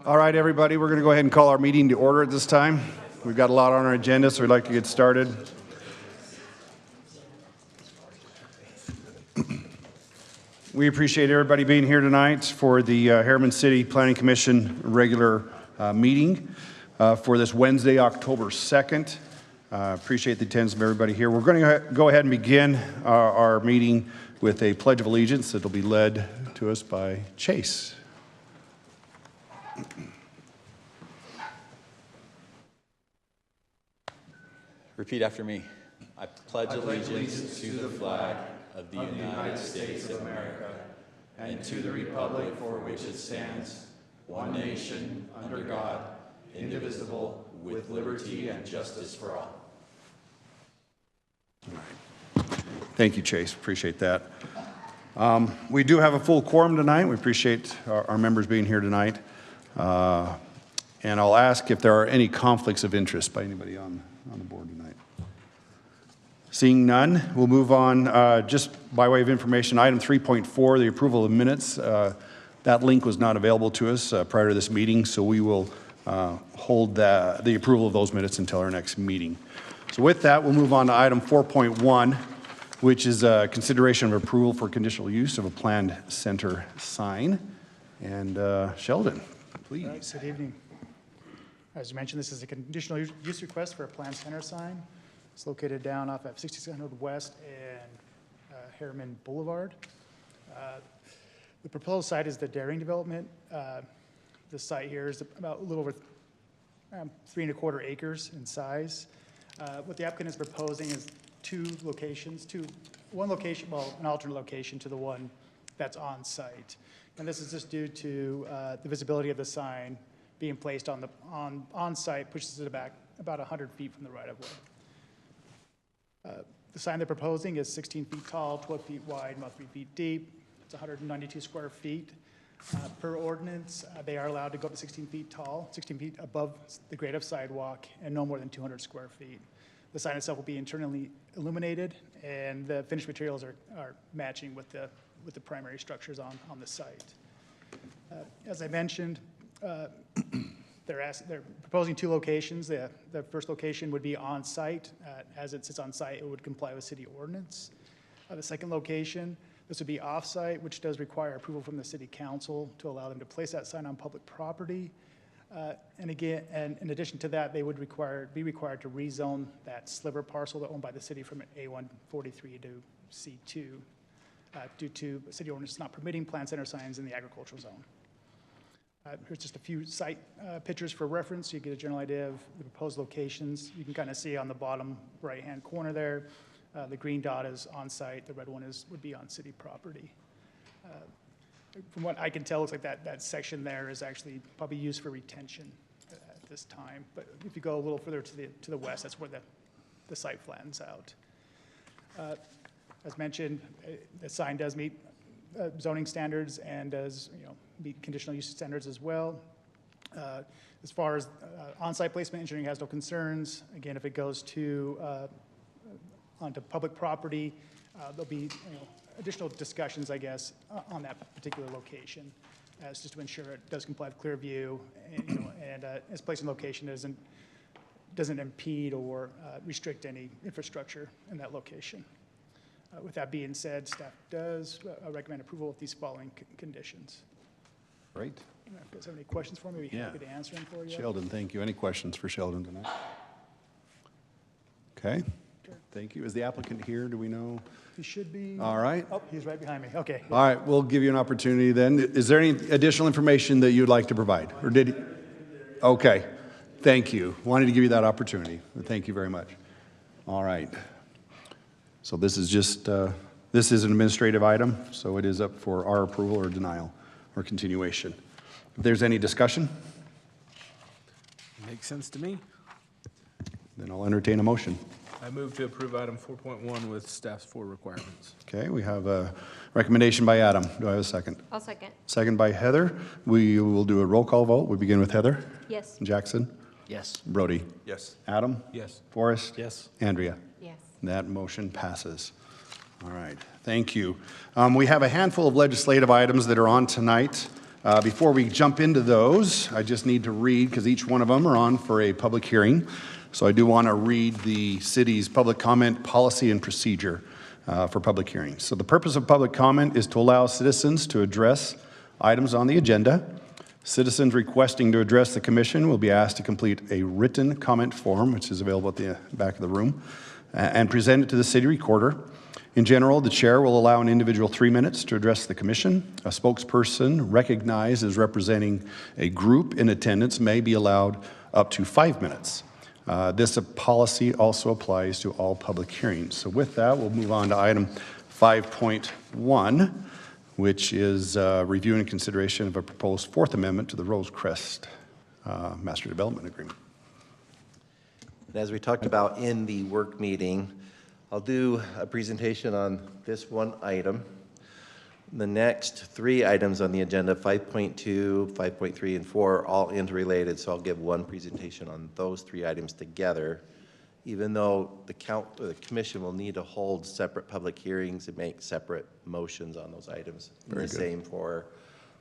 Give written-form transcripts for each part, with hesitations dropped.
All right, everybody, we're going to go ahead and call our meeting to order at this time. We've got a lot on our agenda, so we'd like to get started. We appreciate everybody being here tonight for the Harriman City Planning Commission regular meeting for this Wednesday, October 2nd. Appreciate the attendance of everybody here. We're going to go ahead and begin our meeting with a Pledge of Allegiance that will be led to us by Chase. Repeat after me. I pledge allegiance to the flag of the United States of America and to the republic for which it stands, one nation, under God, indivisible, with liberty and justice for all. Thank you, Chase. Appreciate that. We do have a full quorum tonight. We appreciate our members being here tonight. And I'll ask if there are any conflicts of interest by anybody on the board tonight. Seeing none, we'll move on. Just by way of information, item 3.4, the approval of minutes. That link was not available to us prior to this meeting, so we will hold the approval of those minutes until our next meeting. So with that, we'll move on to item 4.1, which is consideration of approval for conditional use of a planned center sign. And Sheldon, please. Right, good evening. As you mentioned, this is a conditional use request for a planned center sign. It's located down off of 6600 West and Harriman Boulevard. The proposed site is the Daring development. The site here is about a little over 3¼ acres in size. What the applicant is proposing is one location, an alternate location to the one that's on site. And this is just due to the visibility of the sign being placed on site, pushes it back about 100 feet from the right of way. The sign they're proposing is 16 feet tall, 12 feet wide, about 3 feet deep. It's 192 square feet. Per ordinance, they are allowed to go up to 16 feet tall, 16 feet above the grade of sidewalk, and no more than 200 square feet. The sign itself will be internally illuminated, and the finished materials are matching with the primary structures on the site. As I mentioned, they're proposing two locations. The first location would be on site. As it sits on site, it would comply with city ordinance. The second location, this would be off site, which does require approval from the city council to allow them to place that sign on public property. And in addition to that, they would be required to rezone that sliver parcel owned by the city from an A143 to C2 due to city ordinance not permitting planned center signs in the agricultural zone. Here's just a few site pictures for reference, so you get a general idea of the proposed locations. You can kind of see on the bottom right-hand corner there, the green dot is on site, the red one would be on city property. From what I can tell, it looks like that section there is actually probably used for retention at this time. But if you go a little further to the west, that's where the site flattens out. As mentioned, the sign does meet zoning standards and does meet conditional use standards as well. As far as on-site placement, engineering has no concerns. Again, if it goes onto public property, there'll be additional discussions, I guess, on that particular location, as just to ensure it does comply with clear view, and its place and location doesn't impede or restrict any infrastructure in that location. With that being said, staff does recommend approval of these following conditions. Great. If you guys have any questions for me, we'd be happy to answer them for you. Sheldon, thank you. Any questions for Sheldon tonight? Okay. Sure. Thank you. Is the applicant here? Do we know? He should be. All right. Oh, he's right behind me. Okay. All right. We'll give you an opportunity then. Is there any additional information that you'd like to provide? Or did he? Okay. Thank you. Wanted to give you that opportunity. Thank you very much. All right. So this is just, this is an administrative item, so it is up for our approval or denial or continuation. If there's any discussion, Makes sense to me. then I'll entertain a motion. I move to approve item 4.1 with staff's 4 requirements. Okay, we have a recommendation by Adam. Do I have a second? I'll second. Second by Heather. We will do a roll call vote. We begin with Heather. Yes. Jackson. Yes. Brody. Yes. Adam. Yes. Forrest. Yes. Andrea. Yes. That motion passes. All right, thank you. We have a handful of legislative items that are on tonight. Before we jump into those, I just need to read, because each one of them are on for a public hearing. So I do want to read the city's public comment policy and procedure for public hearings. So the purpose of public comment is to allow citizens to address items on the agenda. Citizens requesting to address the commission will be asked to complete a written comment form, which is available at the back of the room, and present it to the city recorder. In general, the chair will allow an individual 3 minutes to address the commission. A spokesperson recognized as representing a group in attendance may be allowed up to 5 minutes. This policy also applies to all public hearings. So with that, we'll move on to item 5.1, which is review and consideration of a proposed Fourth Amendment to the Rosecrest Master Development Agreement. And as we talked about in the work meeting, I'll do a presentation on this one item. The next 3 items on the agenda, 5.2, 5.3, and 4, are all interrelated, so I'll give one presentation on those 3 items together, even though the commission will need to hold separate public hearings and make separate motions on those items. Very the good. Same for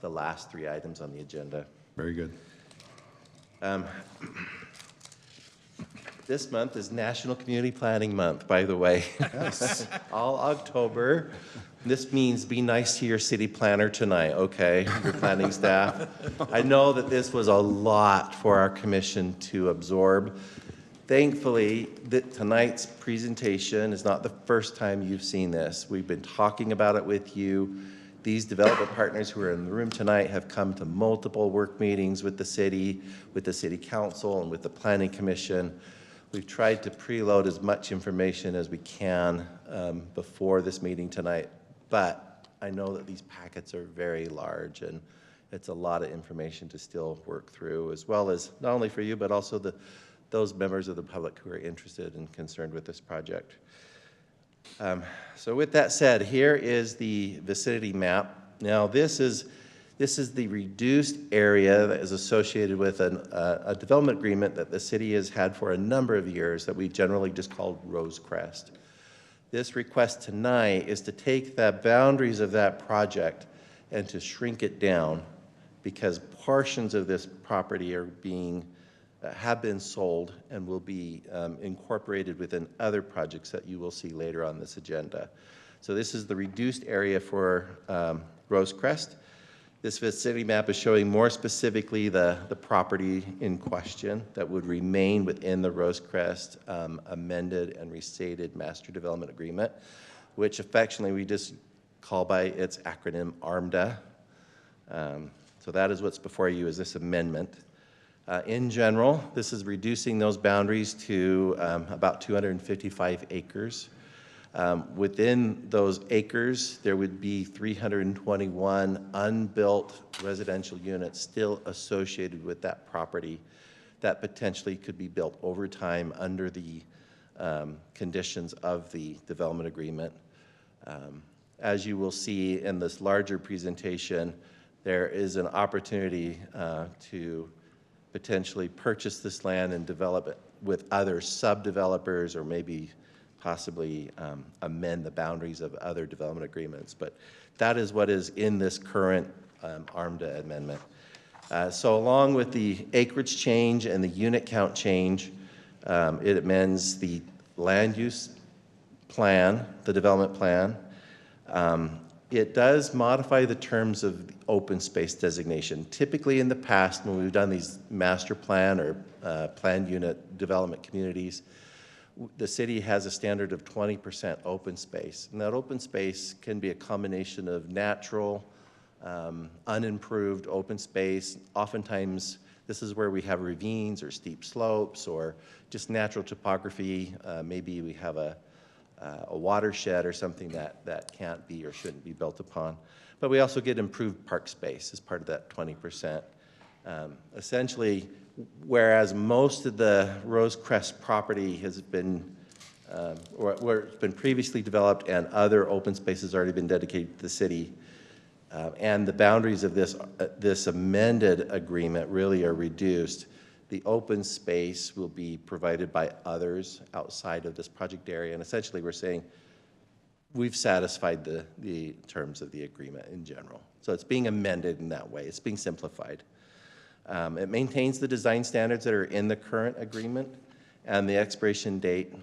the last 3 items on the agenda. Very good. This month is National Community Planning Month, by the way. Yes. All October. This means be nice to your city planner tonight, okay, your planning staff. I know that this was a lot for our commission to absorb. Thankfully, tonight's presentation is not the first time you've seen this. We've been talking about it with you. These development partners who are in the room tonight have come to multiple work meetings with the city council, and with the planning commission. We've tried to preload as much information as we can before this meeting tonight, but I know that these packets are very large and it's a lot of information to still work through, as well as not only for you, but also those members of the public who are interested and concerned with this project. So with that said, here is the vicinity map. Now this is the reduced area that is associated with a development agreement that the city has had for a number of years that we generally just called Rosecrest. This request tonight is to take the boundaries of that project and to shrink it down, because portions of this property have been sold and will be incorporated within other projects that you will see later on this agenda. So this is the reduced area for Rosecrest. This vicinity map is showing more specifically the property in question that would remain within the Rosecrest amended and restated Master Development Agreement, which affectionately we just call by its acronym ARMDA. So that is what's before you, is this amendment. In general, this is reducing those boundaries to about 255 acres. Within those acres, there would be 321 unbuilt residential units still associated with that property that potentially could be built over time under the conditions of the development agreement. As you will see in this larger presentation, there is an opportunity to potentially purchase this land and develop it with other sub-developers, or maybe possibly amend the boundaries of other development agreements. But that is what is in this current ARMDA amendment. So along with the acreage change and the unit count change, it amends the land use plan, the development plan. It does modify the terms of the open space designation. Typically in the past, when we've done these master plan or planned unit development communities, the city has a standard of 20% open space. And that open space can be a combination of natural, unimproved open space. Oftentimes, this is where we have ravines or steep slopes or just natural topography. Maybe we have a watershed or something that can't be or shouldn't be built upon. But we also get improved park space as part of that 20%. Essentially, whereas most of the Rosecrest property has been, or where it's been previously developed and other open spaces already been dedicated to the city, and the boundaries of this amended agreement really are reduced, the open space will be provided by others outside of this project area. And essentially we're saying we've satisfied the terms of the agreement in general. So it's being amended in that way. It's being simplified. It maintains the design standards that are in the current agreement, and the expiration date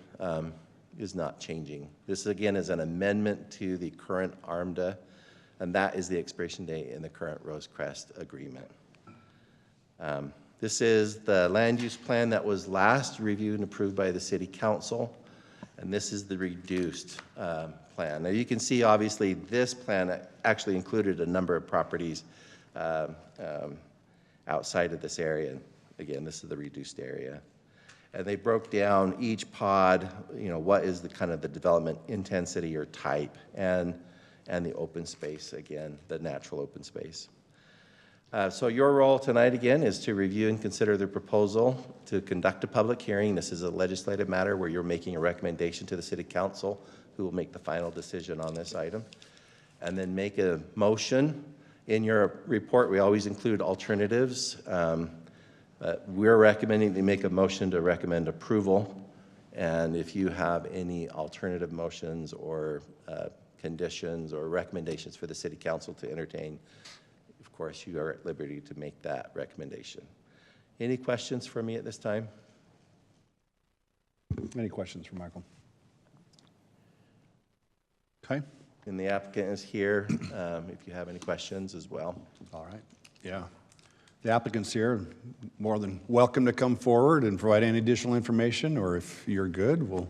is not changing. This, again, is an amendment to the current ARMDA, and that is the expiration date in the current Rosecrest agreement. This is the land use plan that was last reviewed and approved by the City Council, and this is the reduced plan. Now you can see, obviously, this plan actually included a number of properties outside of this area. Again, this is the reduced area. And they broke down each pod, what is the kind of the development intensity or type, and the open space, again, the natural open space. So your role tonight, again, is to review and consider the proposal to conduct a public hearing. This is a legislative matter where you're making a recommendation to the City Council, who will make the final decision on this item. And then make a motion. In your report, we always include alternatives. But we're recommending they make a motion to recommend approval. And if you have any alternative motions or conditions or recommendations for the City Council to entertain, of course, you are at liberty to make that recommendation. Any questions for me at this time? Any questions for Michael? Okay. And the applicant is here if you have any questions as well. All right. Yeah. The applicant's here, more than welcome to come forward and provide any additional information, or if you're good, we'll.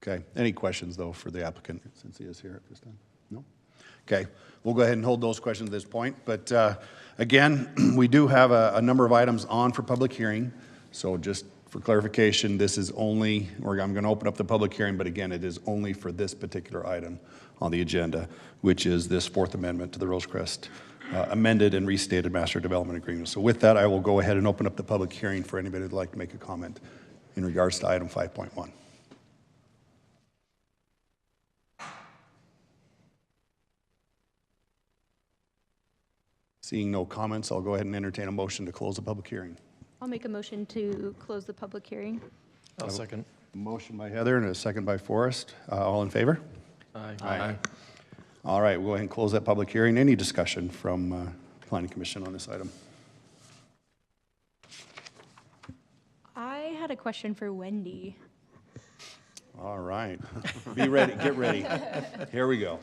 Okay. Any questions, though, for the applicant, since he is here at this time? No? Okay. We'll go ahead and hold those questions at this point. But again, we do have a number of items on for public hearing. So just for clarification, this is only, or I'm going to open up the public hearing, but again, it is only for this particular item on the agenda, which is this Fourth Amendment to the Rosecrest amended and restated Master Development Agreement. So with that, I will go ahead and open up the public hearing for anybody who'd like to make a comment in regards to item 5.1. Seeing no comments, I'll go ahead and entertain a motion to close the public hearing. I'll make a motion to close the public hearing. I'll second. A motion by Heather and a second by Forrest. All in favor? Aye. All right, we'll go ahead and close that public hearing. Any discussion from Planning Commission on this item? I had a question for Wendy. All right. Be ready. Get ready. Here we go.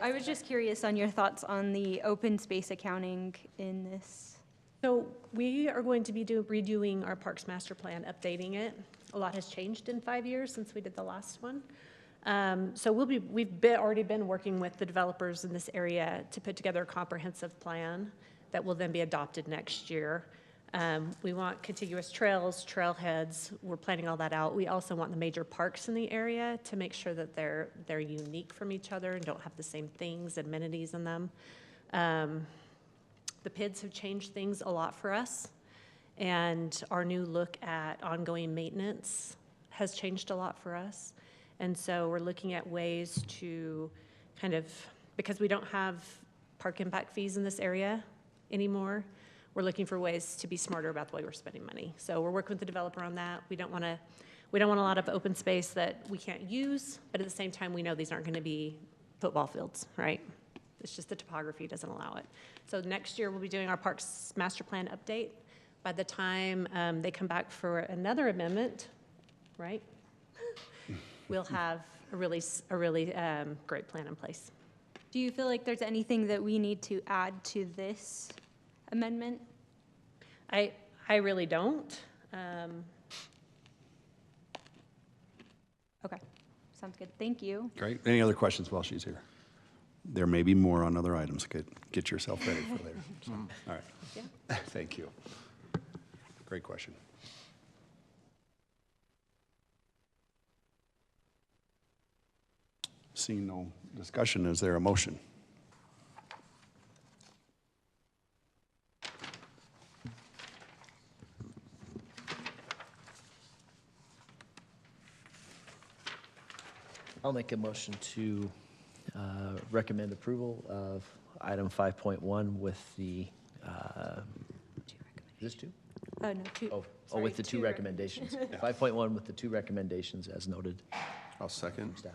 I was just curious on your thoughts on the open space accounting in this. So we are going to be redoing our Parks Master Plan, updating it. A lot has changed in 5 years since we did the last one. So we've already been working with the developers in this area to put together a comprehensive plan that will then be adopted next year. We want contiguous trails, trailheads. We're planning all that out. We also want the major parks in the area to make sure that they're unique from each other and don't have the same things, amenities in them. The PIDs have changed things a lot for us, and our new look at ongoing maintenance has changed a lot for us. And so we're looking at ways to kind of, because we don't have park impact fees in this area anymore, we're looking for ways to be smarter about the way we're spending money. So we're working with the developer on that. We don't want a lot of open space that we can't use, but at the same time, we know these aren't going to be football fields, right? It's just the topography doesn't allow it. So next year, we'll be doing our Parks Master Plan update. By the time they come back for another amendment, right, we'll have a really great plan in place. Do you feel like there's anything that we need to add to this amendment? I really don't. Okay, sounds good. Thank you. Great. Any other questions while she's here? There may be more on other items. Get yourself ready for later. So, all right. Yeah. Thank you. Great question. Seeing no discussion, is there a motion? I'll make a motion to recommend approval of item 5.1 with the, is this two? No, two. Oh, Sorry, with the two two recommendations. 5.1 with the two recommendations as noted. I'll second. Staff.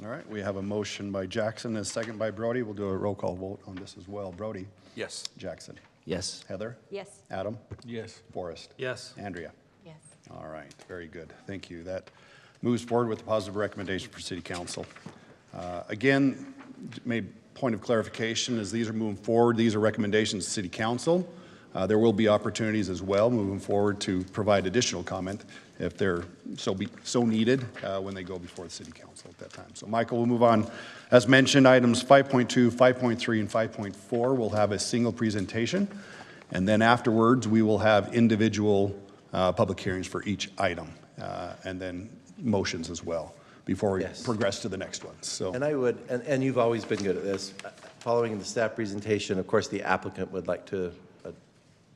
All right, we have a motion by Jackson and a second by Brody. We'll do a roll call vote on this as well. Brody? Yes. Jackson? Yes. Heather? Yes. Adam? Yes. Forrest? Yes. Andrea? Yes. All right, very good. Thank you. That moves forward with a positive recommendation for City Council. Again, made point of clarification, as these are moving forward, these are recommendations to City Council. There will be opportunities as well moving forward to provide additional comment if they're so needed when they go before the City Council at that time. So Michael, we'll move on. As mentioned, items 5.2, 5.3, and 5.4 will have a single presentation. And then afterwards, we will have individual public hearings for each item and then motions as well before we Yes. progress to the next one. So. And I would, and you've always been good at this, following the staff presentation, of course, the applicant would like to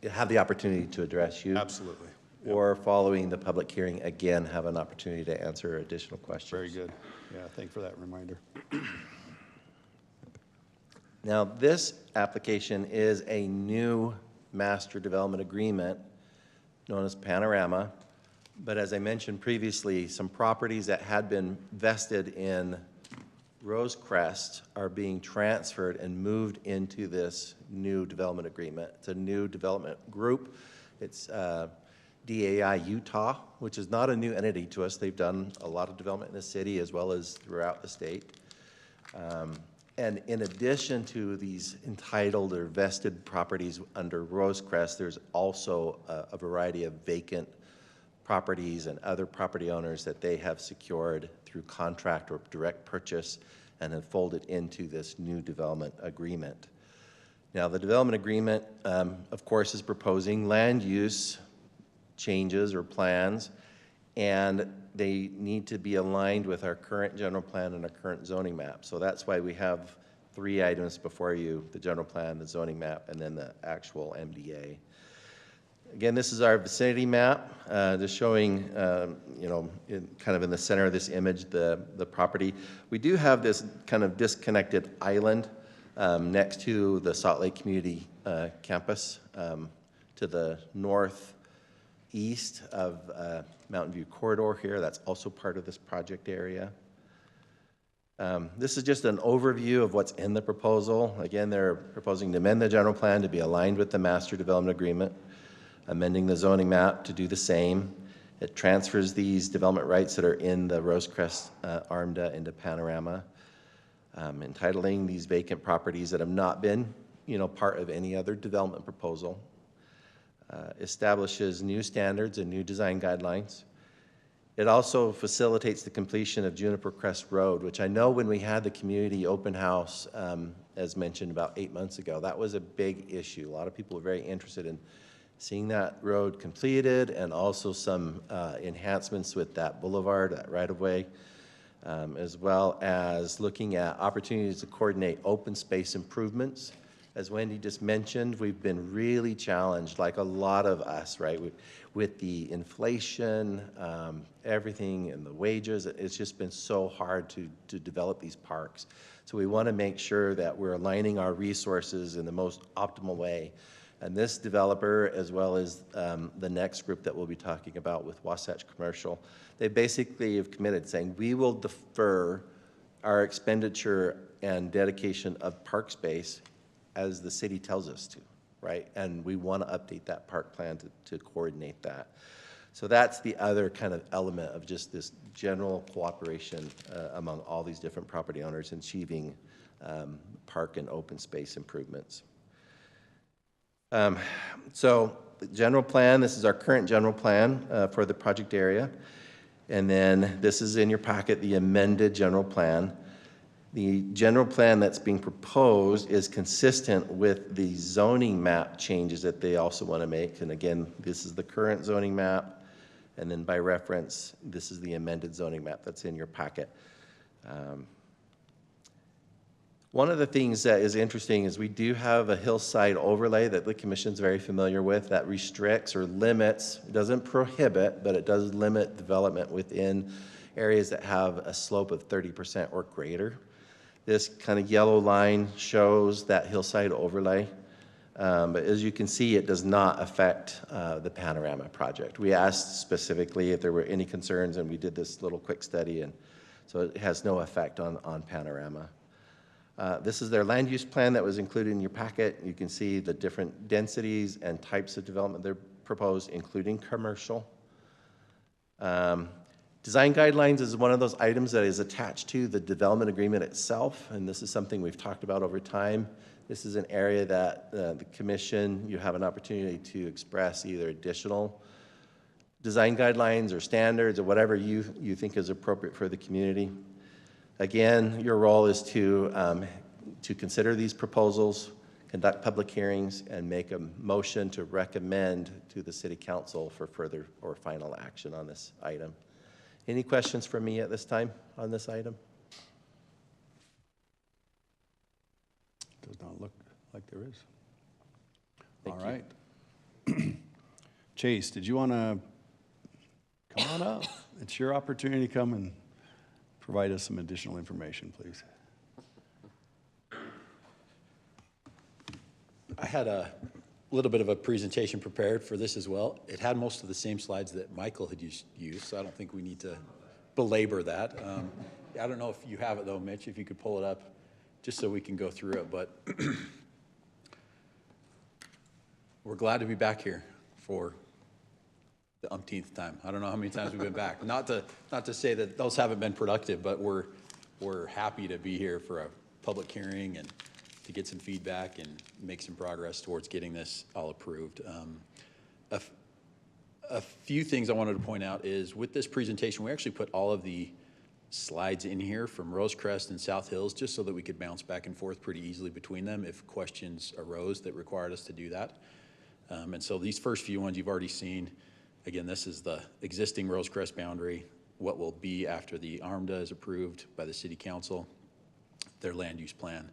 have the opportunity to address you. Absolutely. Or following the public hearing, again, have an opportunity to answer additional questions. Very good. Yeah, thank you for that reminder. Now, this application is a new master development agreement known as Panorama. But as I mentioned previously, some properties that had been vested in Rosecrest are being transferred and moved into this new development agreement. It's a new development group. It's DAI Utah, which is not a new entity to us. They've done a lot of development in the city as well as throughout the state. And in addition to these entitled or vested properties under Rosecrest, there's also a variety of vacant properties and other property owners that they have secured through contract or direct purchase and have folded into this new development agreement. Now, the development agreement, of course, is proposing land use changes or plans, and they need to be aligned with our current general plan and our current zoning map. So that's why we have 3 items before you: the general plan, the zoning map, and then the actual MDA. Again, this is our vicinity map, just showing, kind of in the center of this image, the property. We do have this kind of disconnected island next to the Salt Lake Community Campus to the northeast of Mountain View Corridor here. That's also part of this project area. This is just an overview of what's in the proposal. Again, they're proposing to amend the general plan to be aligned with the master development agreement, amending the zoning map to do the same. It transfers these development rights that are in the Rosecrest ARMDA into Panorama, entitling these vacant properties that have not been, part of any other development proposal, establishes new standards and new design guidelines. It also facilitates the completion of Juniper Crest Road, which I know when we had the community open house, as mentioned about 8 months ago, that was a big issue. A lot of people were very interested in seeing that road completed and also some enhancements with that boulevard, that right-of-way, as well as looking at opportunities to coordinate open space improvements. As Wendy just mentioned, we've been really challenged, like a lot of us, right, with the inflation, everything, and the wages. It's just been so hard to develop these parks. So we want to make sure that we're aligning our resources in the most optimal way. And this developer, as well as the next group that we'll be talking about with Wasatch Commercial, they basically have committed, saying we will defer our expenditure and dedication of park space as the city tells us to, right? And we want to update that park plan to coordinate that. So that's the other kind of element of just this general cooperation among all these different property owners in achieving park and open space improvements. So the general plan, this is our current general plan for the project area. And then this is in your packet, the amended general plan. The general plan that's being proposed is consistent with the zoning map changes that they also want to make. And again, this is the current zoning map. And then by reference, this is the amended zoning map that's in your packet. One of the things that is interesting is we do have a hillside overlay that the Commission's very familiar with that restricts or limits, it doesn't prohibit, but it does limit development within areas that have a slope of 30% or greater. This kind of yellow line shows that hillside overlay. But as you can see, it does not affect the Panorama project. We asked specifically if there were any concerns, and we did this little quick study, and so it has no effect on Panorama. This is their land use plan that was included in your packet. You can see the different densities and types of development they're proposed, including commercial. Design guidelines is one of those items that is attached to the development agreement itself, and this is something we've talked about over time. This is an area that the commission, you have an opportunity to express either additional design guidelines or standards or whatever you think is appropriate for the community. Again, your role is to consider these proposals, conduct public hearings, and make a motion to recommend to the City Council for further or final action on this item. Any questions for me at this time on this item? Does not look like there is. Thank All you. right. Chase, did you want to come on up? It's your opportunity to come and provide us some additional information, please. I had a little bit of a presentation prepared for this as well. It had most of the same slides that Michael had used, so I don't think we need to belabor that. I don't know if you have it though, Mitch, if you could pull it up just so we can go through it, but we're glad to be back here for the umpteenth time. I don't know how many times we've been back. Not to say that those haven't been productive, but we're happy to be here for a public hearing and to get some feedback and make some progress towards getting this all approved. A few things I wanted to point out is with this presentation, we actually put all of the slides in here from Rosecrest and South Hills just so that we could bounce back and forth pretty easily between them if questions arose that required us to do that. And so these first few ones you've already seen. Again, this is the existing Rosecrest boundary, what will be after the ARMDA is approved by the City Council, their land use plan.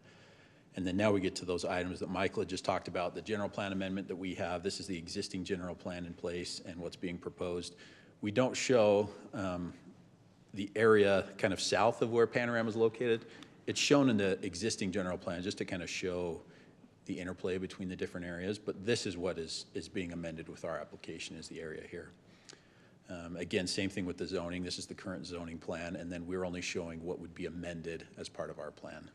And then now we get to those items that Michael had just talked about, the general plan amendment that we have. This is the existing general plan in place and what's being proposed. We don't show the area kind of south of where Panorama is located. It's shown in the existing general plan just to kind of show the interplay between the different areas, but this is what is being amended with our application is the area here. Again, same thing with the zoning. This is the current zoning plan, and then we're only showing what would be amended as part of our plan.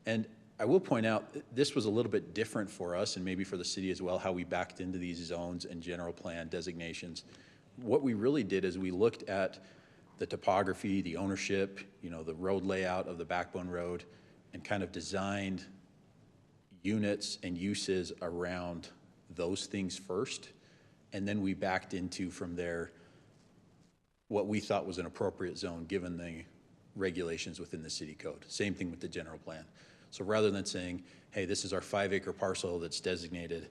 And I will point out, this was a little bit different for us and maybe for the city as well, how we backed into these zones and general plan designations. What we really did is we looked at the topography, the ownership, the road layout of the backbone road, and kind of designed units and uses around those things first. And then we backed into from there what we thought was an appropriate zone given the regulations within the city code. Same thing with the general plan. So rather than saying, hey, this is our 5-acre parcel that's designated,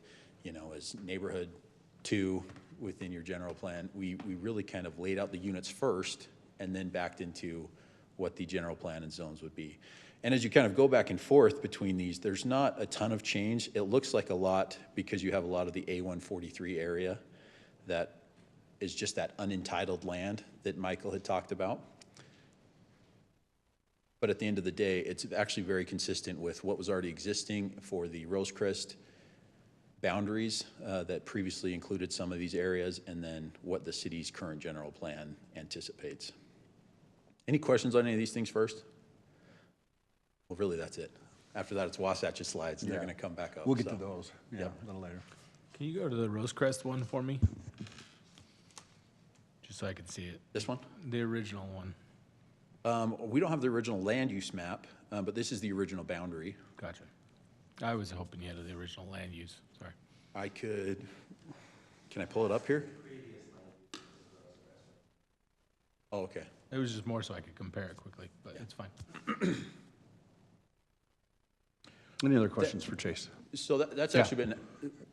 as neighborhood 2 within your general plan, we really kind of laid out the units first and then backed into what the general plan and zones would be. And as you kind of go back and forth between these, there's not a ton of change. It looks like a lot because you have a lot of the A143 area that is just that unentitled land that Michael had talked about. But at the end of the day, it's actually very consistent with what was already existing for the Rosecrest boundaries that previously included some of these areas, and then what the city's current general plan anticipates. Any questions on any of these things first? Well, really, that's it. After that, it's Wasatch's slides, and they're going to come back up. We'll get to those a little later. Can you go to the Rosecrest one for me? Just so I can see it. This one? The original one. We don't have the original land use map, but this is the original boundary. Gotcha. I was hoping you had the original land use. Sorry. Can I pull it up here? Oh, okay. It was just more so I could compare it quickly, but it's fine. Any other questions for Chase? So that's actually been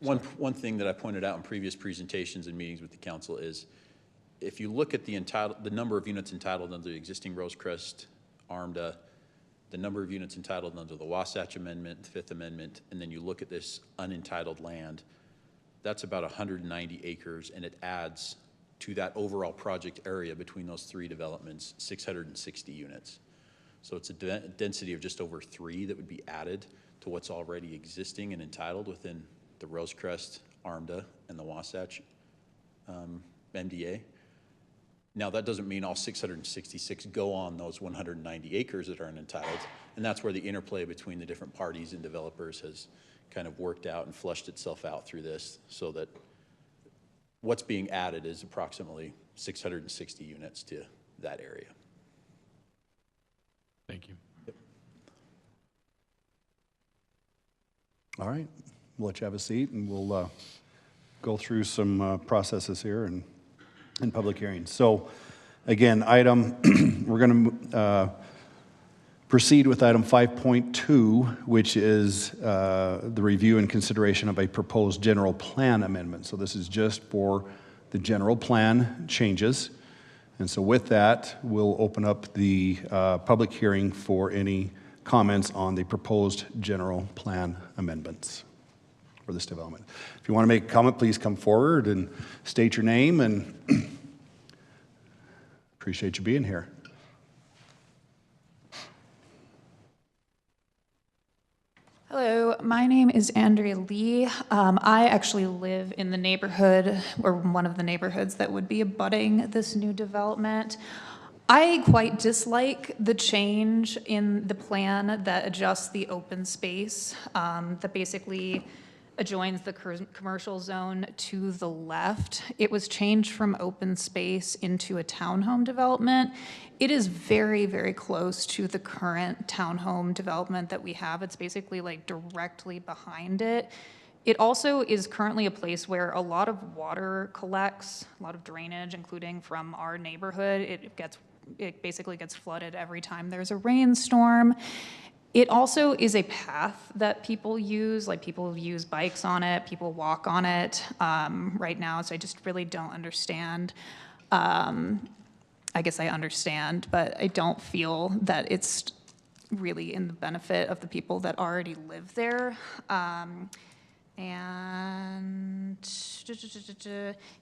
one thing that I pointed out in previous presentations and meetings with the council is if you look at the number of units entitled under the existing Rosecrest ARMDA, the number of units entitled under the Wasatch Amendment, the Fifth Amendment, and then you look at this unentitled land, that's about 190 acres, and it adds to that overall project area between those 3 developments 660 units. So it's a density of just over 3 that would be added to what's already existing and entitled within the Rosecrest, ARMDA, and the Wasatch MDA. Now, that doesn't mean all 666 go on those 190 acres that are entitled, and that's where the interplay between the different parties and developers has kind of worked out and flushed itself out through this, so that what's being added is approximately 660 units to that area. Thank you. All right, we'll let you have a seat, and we'll go through some processes here and public hearings. So again, we're going to proceed with item 5.2, which is the review and consideration of a proposed general plan amendment. So this is just for the general plan changes. And so with that, we'll open up the public hearing for any comments on the proposed general plan amendments for this development. If you want to make a comment, please come forward and state your name, and appreciate you being here. Hello, my name is Andrea Lee. I actually live in the neighborhood, or one of the neighborhoods that would be abutting this new development. I quite dislike the change in the plan that adjusts the open space, that basically adjoins the commercial zone to the left. It was changed from open space into a townhome development. It is very, very close to the current townhome development that we have. It's basically like directly behind it. It also is currently a place where a lot of water collects, a lot of drainage, including from our neighborhood. It basically gets flooded every time there's a rainstorm. It also is a path that people use, like people use bikes on it, people walk on it right now, so I just really don't understand. I guess I understand, but I don't feel that it's really in the benefit of the people that already live there. And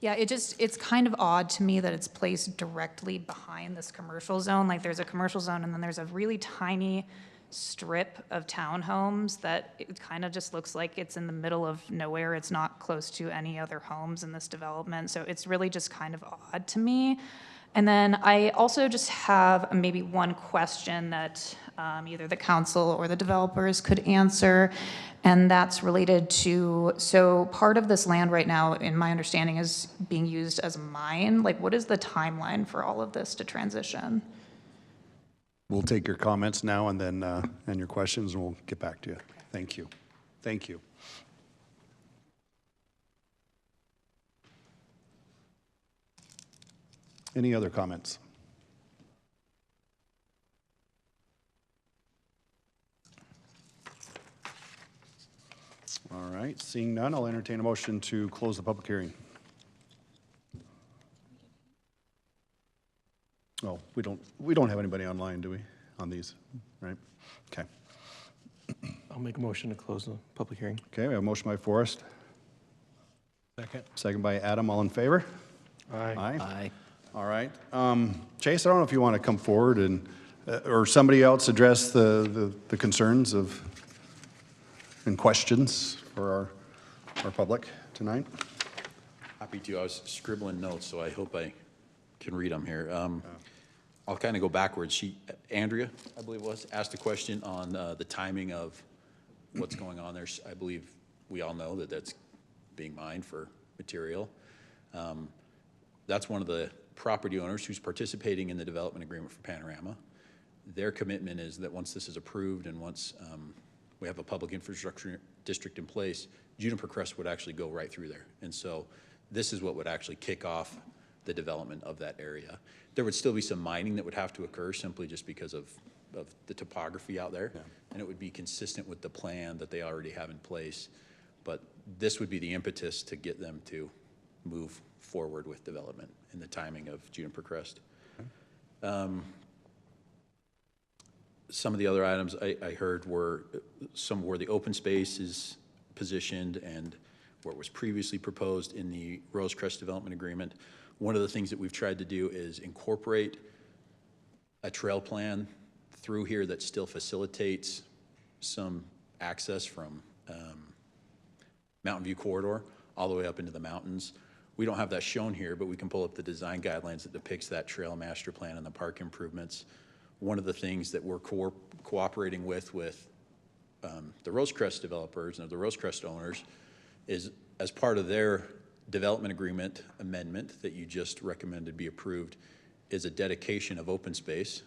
yeah, it's kind of odd to me that it's placed directly behind this commercial zone. Like there's a commercial zone and then there's a really tiny strip of townhomes that it kind of just looks like it's in the middle of nowhere. It's not close to any other homes in this development. So it's really just kind of odd to me. And then I also just have maybe one question that either the council or the developers could answer, and that's related to, so part of this land right now, in my understanding, is being used as a mine. Like, what is the timeline for all of this to transition? We'll take your comments now and then and your questions, and we'll get back to you. Thank you. Thank you. Any other comments? All right, seeing none, I'll entertain a motion to close the public hearing. Oh, we don't have anybody online, do we, on these, right? Okay. I'll make a motion to close the public hearing. Okay, we have a motion by Forrest, Second. second by Adam, all in favor? Aye. Aye. All right. Chase, I don't know if you want to come forward and, or somebody else address the concerns of, and questions for our public tonight. Happy to. I was scribbling notes, so I hope I can read them here. I'll kind of go backwards. Andrea, I believe it was, asked a question on the timing of what's going on there. I believe we all know that that's being mined for material. That's one of the property owners who's participating in the development agreement for Panorama. Their commitment is that once this is approved and once we have a public infrastructure district in place, Juniper Crest would actually go right through there. And so this is what would actually kick off the development of that area. There would still be some mining that would have to occur simply just because of the topography out there. Yeah. And it would be consistent with the plan that they already have in place. But this would be the impetus to get them to move forward with development in the timing of Juniper Crest. Okay. Some of the other items I heard were some where the open space is positioned and where it was previously proposed in the Rosecrest Development Agreement. One of the things that we've tried to do is incorporate a trail plan through here that still facilitates some access from Mountain View Corridor all the way up into the mountains. We don't have that shown here, but we can pull up the design guidelines that depicts that trail master plan and the park improvements. One of the things that we're cooperating with the Rosecrest developers and the Rosecrest owners is, as part of their development agreement amendment that you just recommended be approved, is a dedication of open space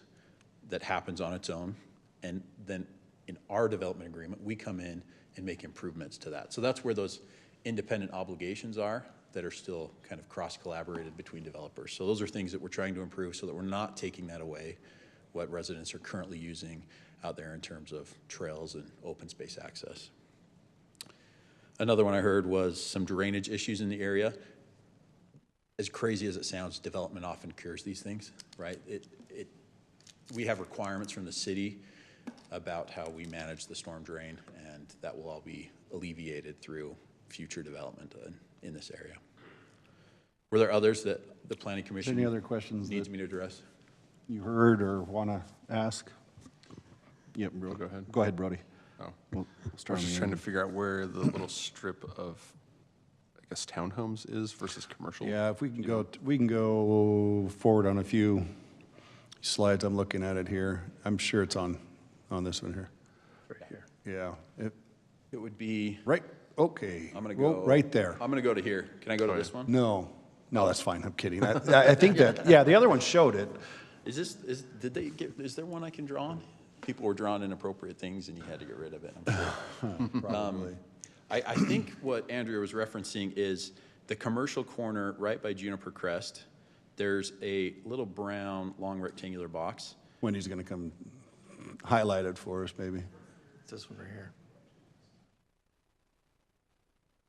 that happens on its own. And then in our development agreement, we come in and make improvements to that. So that's where those independent obligations are that are still kind of cross-collaborated between developers. So those are things that we're trying to improve so that we're not taking that away, what residents are currently using out there in terms of trails and open space access. Another one I heard was some drainage issues in the area. As crazy as it sounds, development often cures these things, right? We have requirements from the city about how we manage the storm drain, and that will all be alleviated through future development in this area. Were there others that the Planning Commission Any other questions needs that me to address? you heard or want to ask? Yep, Brody, go ahead. Go ahead, Brody. Oh. We'll I start was on just the trying to end. figure out where the little strip of, I guess, townhomes is versus commercial. Yeah, if we can go forward on a few slides. I'm looking at it here. I'm sure it's on this one here. Right here. Yeah, It would be, right, okay. I'm gonna Well, go. Right there. I'm gonna go to here. Can I go to this one? No, that's fine. I'm kidding. I think that, yeah, the other one showed it. Is there one I can draw on? People were drawing inappropriate things and you had to get rid of it, I'm sure. Probably. I think what Andrea was referencing is the commercial corner right by Juniper Crest. There's a little brown, long rectangular box. Wendy's going to come highlight it for us, maybe. It's this one right here.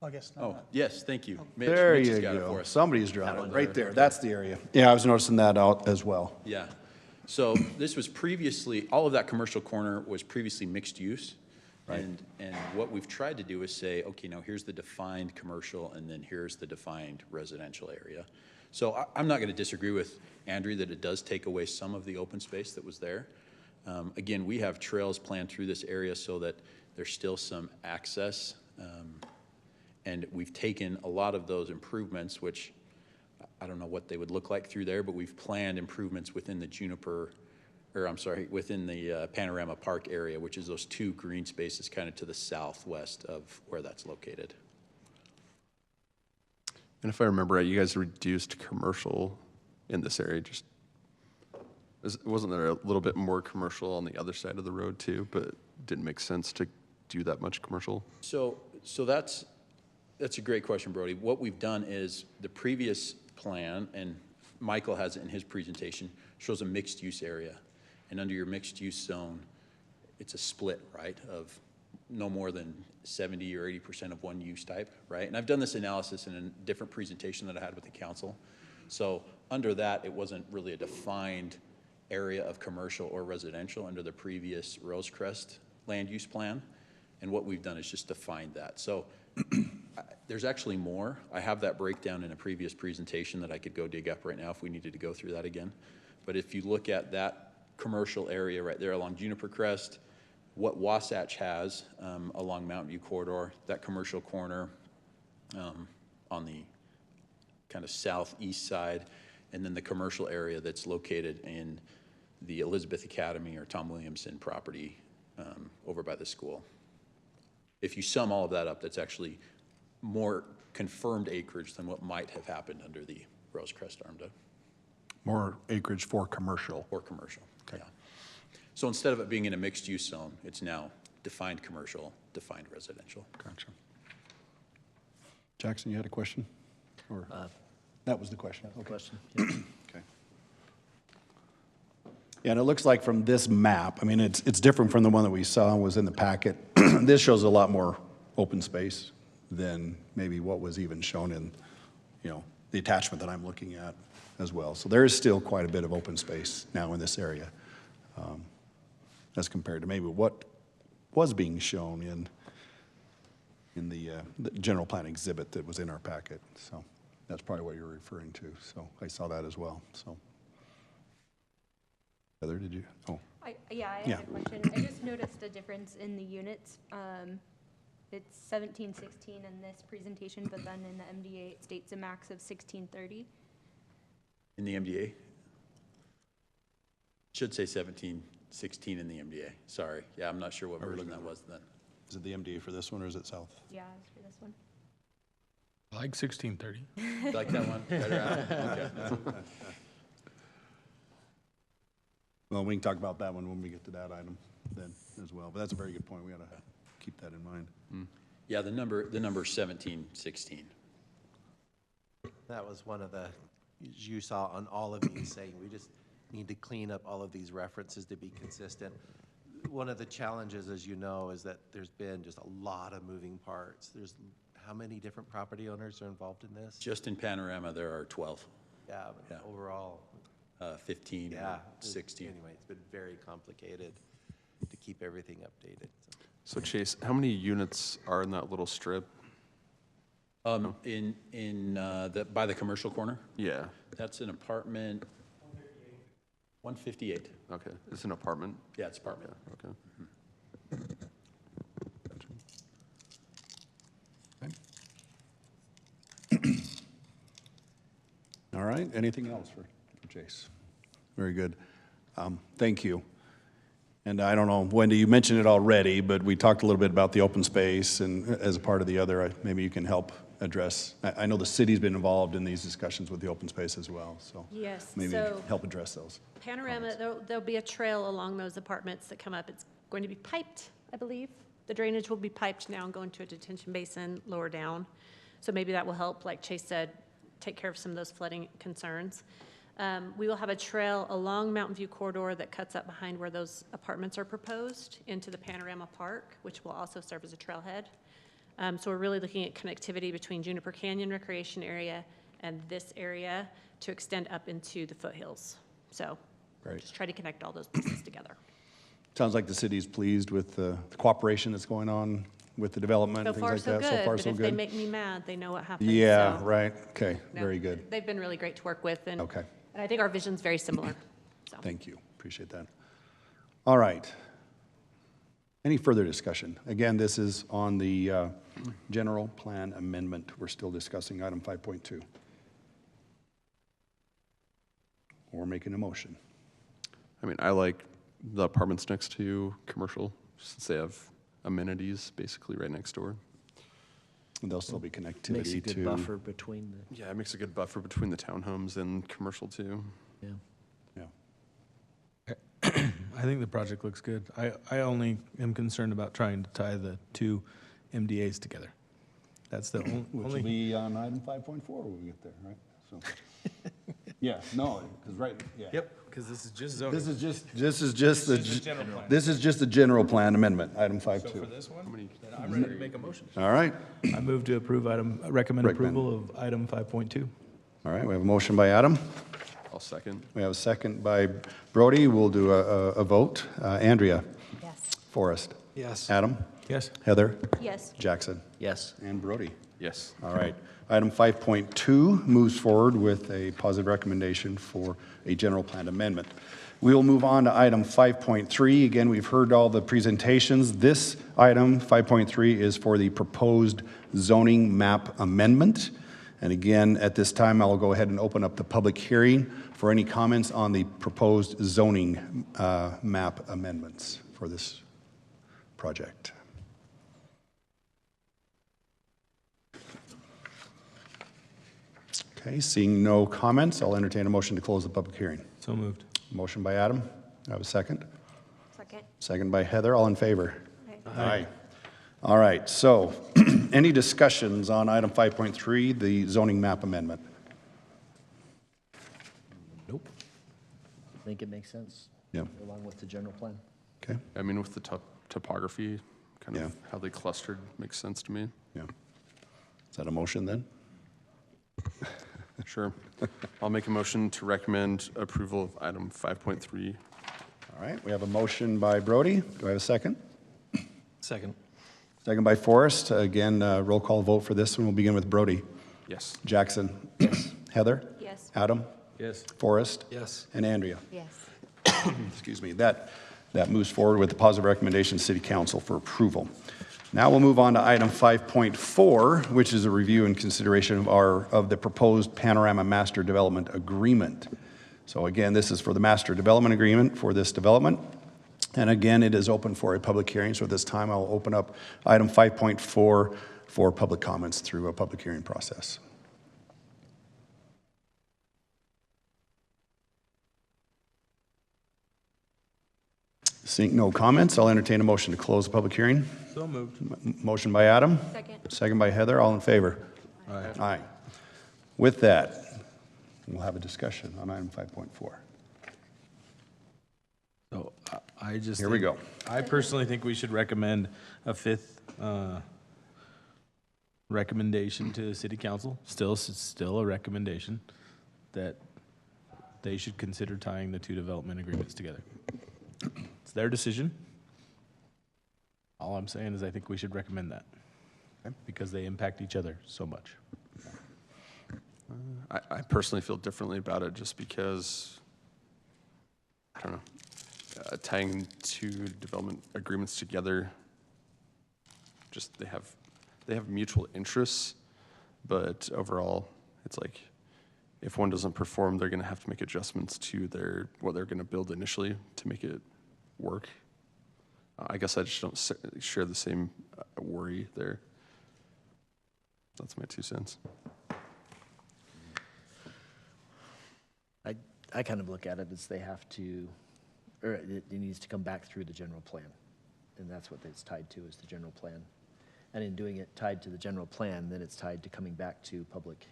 I guess Oh, not. yes, thank you. Mitch There has you got it for go. us. Somebody's drawn it, right there. That's the area. Yeah, I was noticing that out as well. Yeah. So this was previously, all of that commercial corner was previously mixed use. Right. And what we've tried to do is say, okay, now here's the defined commercial and then here's the defined residential area. So I'm not going to disagree with Andrew that it does take away some of the open space that was there. Again, we have trails planned through this area so that there's still some access. And we've taken a lot of those improvements, which I don't know what they would look like through there, but we've planned improvements within the within the Panorama Park area, which is those two green spaces kind of to the southwest of where that's located. And if I remember right, you guys reduced commercial in this area. Wasn't there a little bit more commercial on the other side of the road too, but didn't make sense to do that much commercial? So that's a great question, Brody. What we've done is the previous plan, and Michael has it in his presentation, shows a mixed use area. And under your mixed use zone, it's a split, right, of no more than 70 or 80% of one use type, right? And I've done this analysis in a different presentation that I had with the council. So under that, it wasn't really a defined area of commercial or residential under the previous Rosecrest land use plan. And what we've done is just defined that. So there's actually more. I have that breakdown in a previous presentation that I could go dig up right now if we needed to go through that again. But if you look at that commercial area right there along Juniper Crest, what Wasatch has along Mountain View Corridor, that commercial corner on the kind of southeast side, and then the commercial area that's located in the Elizabeth Academy or Tom Williamson property over by the school. If you sum all of that up, that's actually more confirmed acreage than what might have happened under the Rosecrest ARMDA. More acreage for commercial. Or commercial, yeah. So instead of it being in a mixed-use zone, it's now defined commercial, defined residential. Gotcha. Jackson, you had a question? Or that was the question? Okay. Question. Yeah. Okay. Yeah, and it looks like from this map, I mean, it's different from the one that we saw was in the packet. This shows a lot more open space than maybe what was even shown in, the attachment that I'm looking at as well. So there is still quite a bit of open space now in this area as compared to maybe what was being shown in the general plan exhibit that was in our packet. So that's probably what you're referring to. So I saw that as well, so. Heather, did you? Oh, Yeah, I Yeah. had a question. I just noticed a difference in the units. It's 1716 in this presentation, but then in the MDA, it states a max of 1630. In the MDA? Should say 1716 in the MDA. Sorry. Yeah, I'm not sure what version that was then. Is it the MDA for this one, or is it south? Yeah, it's for this one. I like 1630. You like that one? Better, Adam? Okay. Well, we can talk about that one when we get to that item then as well. But that's a very good point. We ought to keep that in mind. Yeah, the number 1716. That was one of the, you saw on all of these saying, we just need to clean up all of these references to be consistent. One of the challenges, as you know, is that there's been just a lot of moving parts. There's, how many different property owners are involved in this? Just in Panorama, there are 12, Yeah, but Yeah. overall, 15, yeah. 16. Anyway, it's been very complicated to keep everything updated. So Chase, how many units are in that little strip? By the commercial corner, Yeah, that's an apartment. 158. okay. It's an apartment? Yeah, it's apartment. Okay. All right, anything else for Chase? Very good. Thank you. And I don't know, Wendy, you mentioned it already, but we talked a little bit about the open space, and as a part of the other, maybe you can help address. I know the city's been involved in these discussions with the open space as well, so Yes, maybe so help address those. Panorama, there'll be a trail along those apartments that come up. It's going to be piped, I believe. The drainage will be piped now and go into a detention basin lower down. So maybe that will help, like Chase said, take care of some of those flooding concerns. We will have a trail along Mountain View corridor that cuts up behind where those apartments are proposed into the Panorama Park, which will also serve as a trailhead. So we're really looking at connectivity between Juniper Canyon Recreation Area and this area to extend up into the foothills. So Great. just try to connect all those pieces together. Sounds like the city's pleased with the cooperation that's going on with the development So and things far, like so that. good, So far, but so if they good. make me mad, they know what happens. Yeah, so, right, okay, no, very good. They've been really great to work with, and Okay. and I think our vision's very similar, so. Thank you, appreciate that. All right. Any further discussion? Again, this is on the general plan amendment. We're still discussing item 5.2. Or making a motion. I mean, I like the apartments next to commercial, since they have amenities basically right next door. And there'll still be connectivity Makes a to. good buffer between Yeah, it makes a good buffer between the townhomes and commercial too. the, yeah. Yeah. I think the project looks good. I only am concerned about trying to tie the two MDAs together. That's the Which will only, be on item 5.4 when we get there, right? So. Yeah, no, because right, yeah. yep, because this is just zoning. This is just the, This is just the general plan. this is just the general plan amendment, item So for 5.2. this one, then I'm ready to make a motion. All right, I move to approve recommend Recommend. approval of item 5.2. all right, we have a motion by Adam. I'll second. We have a second by Brody. We'll do a vote. Andrea? Yes. Forrest? Yes. Adam? Yes. Heather? Yes. Jackson? Yes. And Brody? Yes. All right. Item 5.2 moves forward with a positive recommendation for a general plan amendment. We will move on to item 5.3. Again, we've heard all the presentations. This item, 5.3, is for the proposed zoning map amendment. And again, at this time, I'll go ahead and open up the public hearing for any comments on the proposed zoning map amendments for this project. Okay, seeing no comments, I'll entertain a motion to close the public hearing. So moved. Motion by Adam. I have a second. Second. Second by Heather. All in favor? Aye. Aye. All right, so any discussions on item 5.3, the zoning map amendment? Nope. I think it makes sense. Yep. Along with the general plan. Okay, I mean, with the topography, kind of Yeah. how they clustered makes sense to me. yeah. Is that a motion then? Sure. I'll make a motion to recommend approval of item 5.3. All right, we have a motion by Brody. Do I have a second? Second. Second by Forrest. Again, roll call vote for this one. We'll begin with Brody. Yes. Jackson? Yes. Heather? Yes. Adam? Yes. Forrest? Yes. And Andrea? Yes. Excuse me. That That moves forward with the positive recommendation to City Council for approval. Now we'll move on to item 5.4, which is a review and consideration of the proposed Panorama Master Development Agreement. So again, this is for the Master Development Agreement for this development. And again, it is open for a public hearing. So at this time, I'll open up item 5.4 for public comments through a public hearing process. Seeing no comments, I'll entertain a motion to close the public hearing. So moved. Motion by Adam. Second. Second by Heather. All in favor? Aye. Aye. With that, we'll have a discussion on item 5.4. So I just. Here we go. I personally think we should recommend a fifth recommendation to the city council, still a recommendation, that they should consider tying the two development agreements together. It's their decision. All I'm saying is I think we should recommend that, because they impact each other so much. I personally feel differently about it just because, I don't know, tying two development agreements together, just they have mutual interests, but overall, it's like if one doesn't perform, they're going to have to make adjustments to what they're going to build initially to make it work. I guess I just don't share the same worry there. That's my 2 cents. I kind of look at it as they have to, or it needs to come back through the general plan. And that's what it's tied to, is the general plan. And in doing it tied to the general plan, then it's tied to coming back to public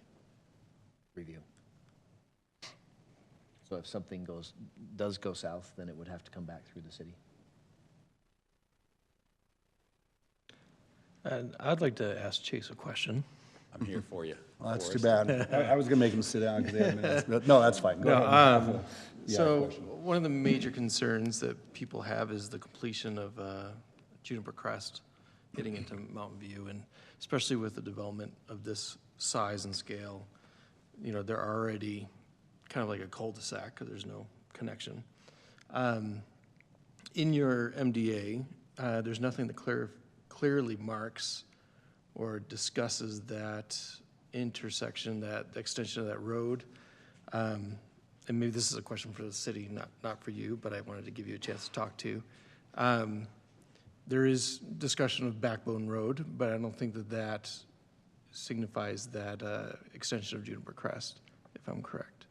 review. So if something does go south, then it would have to come back through the city. And I'd like to ask Chase a question. I'm here for you. Well, that's too Forrest. bad. I was going to make him sit down because they had minutes. But no, that's fine. Go ahead. Yeah, So question. one of the major concerns that people have is the completion of Juniper Crest getting into Mountain View, and especially with the development of this size and scale, you know, they're already kind of like a cul-de-sac because there's no connection. In your MDA, there's nothing that clearly marks or discusses that intersection, that the extension of that road. And maybe this is a question for the city, not for you, but I wanted to give you a chance to talk to. There is discussion of Backbone Road, but I don't think that signifies that extension of Juniper Crest, if I'm correct.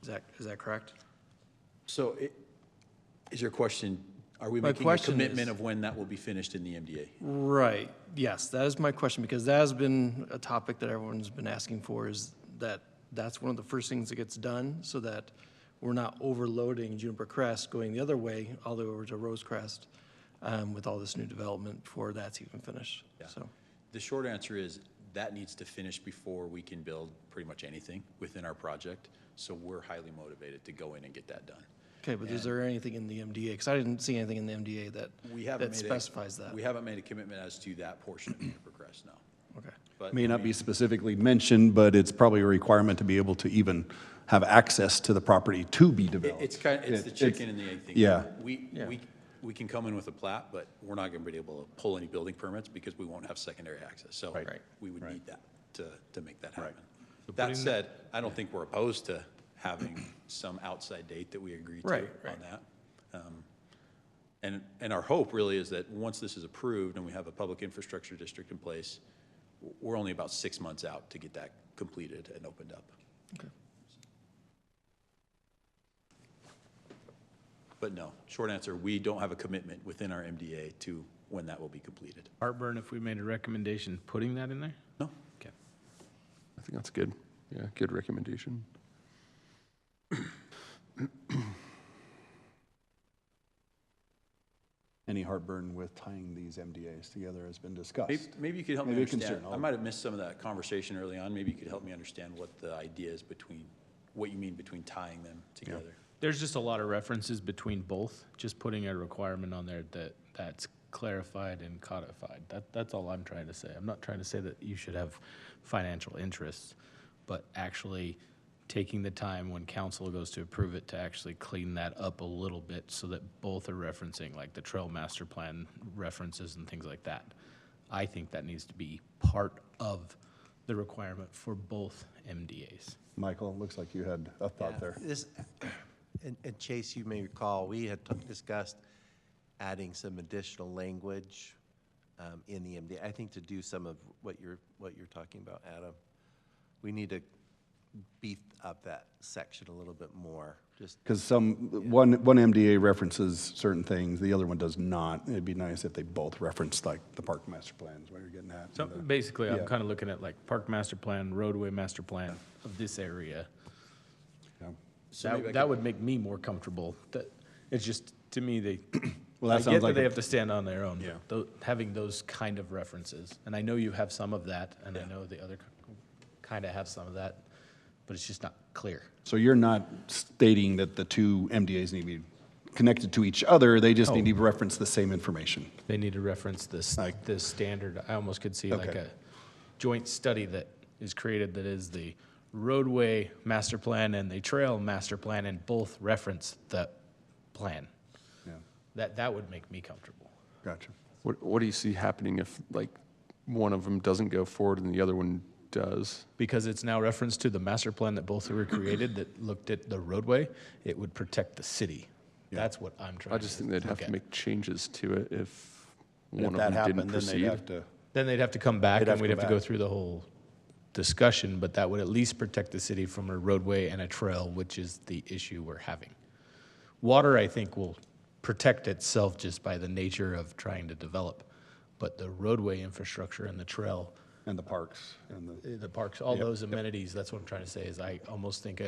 Is that correct? So is your question, are we My making a question commitment is- of when that will be finished in the MDA? Right, yes, that is my question, because that has been a topic that everyone's been asking for, is that's one of the first things that gets done, so that we're not overloading Juniper Crest going the other way, all the way over to Rosecrest, with all this new development before that's even finished, Yeah. so. The short answer is that needs to finish before we can build pretty much anything within our project. So we're highly motivated to go in and get that done. Okay, but is there anything in the MDA, because I didn't see anything in the MDA that specifies that? We haven't made a commitment as to that portion of Juniper Crest, no. Okay. But May I not mean, be specifically mentioned, but it's probably a requirement to be able to even have access to the property to be developed. It's the chicken and the egg thing. Yeah. We can come in with a plat, but we're not going to be able to pull any building permits because we won't have secondary access. So Right. we would need that to make that happen. So That putting said, I don't think we're opposed to having some outside date that we agree to Right. on that. And our hope really is that once this is approved and we have a public infrastructure district in place, we're only about 6 months out to get that completed and opened up. Okay. But no, short answer, we don't have a commitment within our MDA to when that will be completed. Heartburn if we made a recommendation putting that in there? No? Okay. I think that's good. Yeah, good recommendation. Any heartburn with tying these MDAs together has been discussed. Maybe you could help me Maybe a understand. concern. I might have missed some of that conversation early on. Maybe you could help me understand what the idea is between, what you mean between tying them together. There's just a lot of references between both, just putting a requirement on there that's clarified and codified. That's all I'm trying to say. I'm not trying to say that you should have financial interests, but actually taking the time when council goes to approve it to actually clean that up a little bit so that both are referencing, like the trail master plan references and things like that. I think that needs to be part of the requirement for both MDAs. Michael, it looks like you had a thought there. And Chase, you may recall, we had discussed adding some additional language in the MDA. I think to do some of what you're talking about, Adam, we need to beef up that section a little bit more. Just Because one MDA references certain things, the other one does not. It'd be nice if they both referenced like the park master plan is what you're getting at. So And, basically, I'm yeah. kind of looking at like park master plan, roadway master plan of this area. yeah. So maybe I That could- would make me more comfortable. That, it's just, to me, they, Well, that I sounds get that like they a- have to stand on their own. Yeah. Having those kind of references, and I know you have some of that, and I know the other kind of have some of that, but it's just not clear. So you're not stating that the two MDAs need to be connected to each other, they just need to reference the same information. They need to reference this, Like- this standard. I almost could see like Okay. a joint study that is created that is the roadway master plan and the trail master plan, and both reference the plan. Yeah, That would make me comfortable. gotcha. What do you see happening if, like, one of them doesn't go forward and the other one does? Because it's now referenced to the master plan that both were created that looked at the roadway, it would protect the city. That's what I'm trying I to just think they'd have look to at. make changes to it if And one if of that them happened, didn't then they'd proceed. have to, Then they'd have to come back They'd have and to we'd come have to go back. through the whole discussion, but that would at least protect the city from a roadway and a trail, which is the issue we're having. Water, I think, will protect itself just by the nature of trying to develop, but the roadway infrastructure and the trail, and the parks, and the parks, all those amenities, that's what I'm trying to say, is I almost think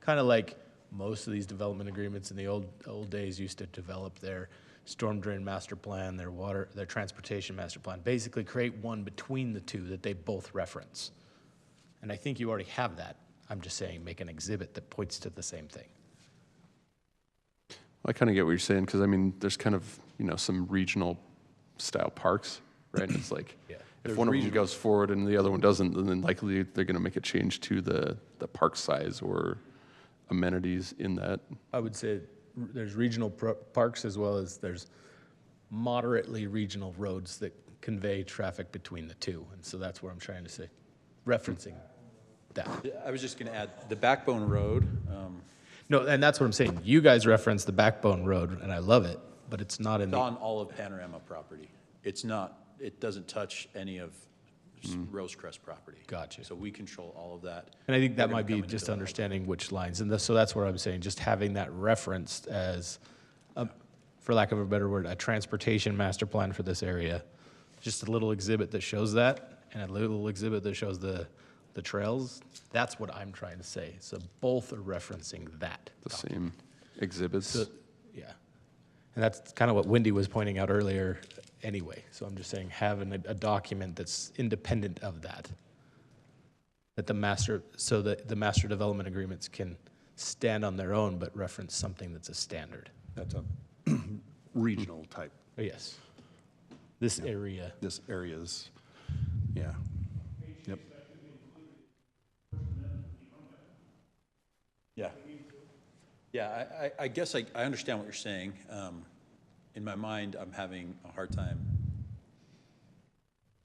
kind of like most of these development agreements in the old days used to develop their storm drain master plan, their water, their transportation master plan, basically create one between the two that they both reference. And I think you already have that. I'm just saying, make an exhibit that points to the same thing. I kind of get what you're saying, because I mean, there's kind of, some regional style parks, right? It's like, Yeah. if one of them goes forward and the other one doesn't, then likely they're going to make a change to the park size or amenities in that. I would say there's regional parks as well as there's moderately regional roads that convey traffic between the two. And so that's where I'm trying to say, referencing that. I was just going to add, the Backbone Road, No, and that's what I'm saying. You guys reference the Backbone Road, and I love it, but it's not in it's the, on all of Panorama property. It doesn't touch any of Rosecrest property. Gotcha. So we control all of that. and I think that We're gonna might be come into just development. understanding which lines. And so that's where I'm saying, just having that referenced as, for lack of a better word, a transportation master plan for this area. Just a little exhibit that shows that, and a little exhibit that shows the trails. That's what I'm trying to say. So both are referencing that. The same exhibits. So, yeah. And that's kind of what Wendy was pointing out earlier anyway. So I'm just saying, having a document that's independent of that. That the master development agreements can stand on their own, but reference something that's a standard. that's a regional type, Oh, yes. This area. this areas, yeah. Yep. Yeah. Yeah, I guess I understand what you're saying. In my mind, I'm having a hard time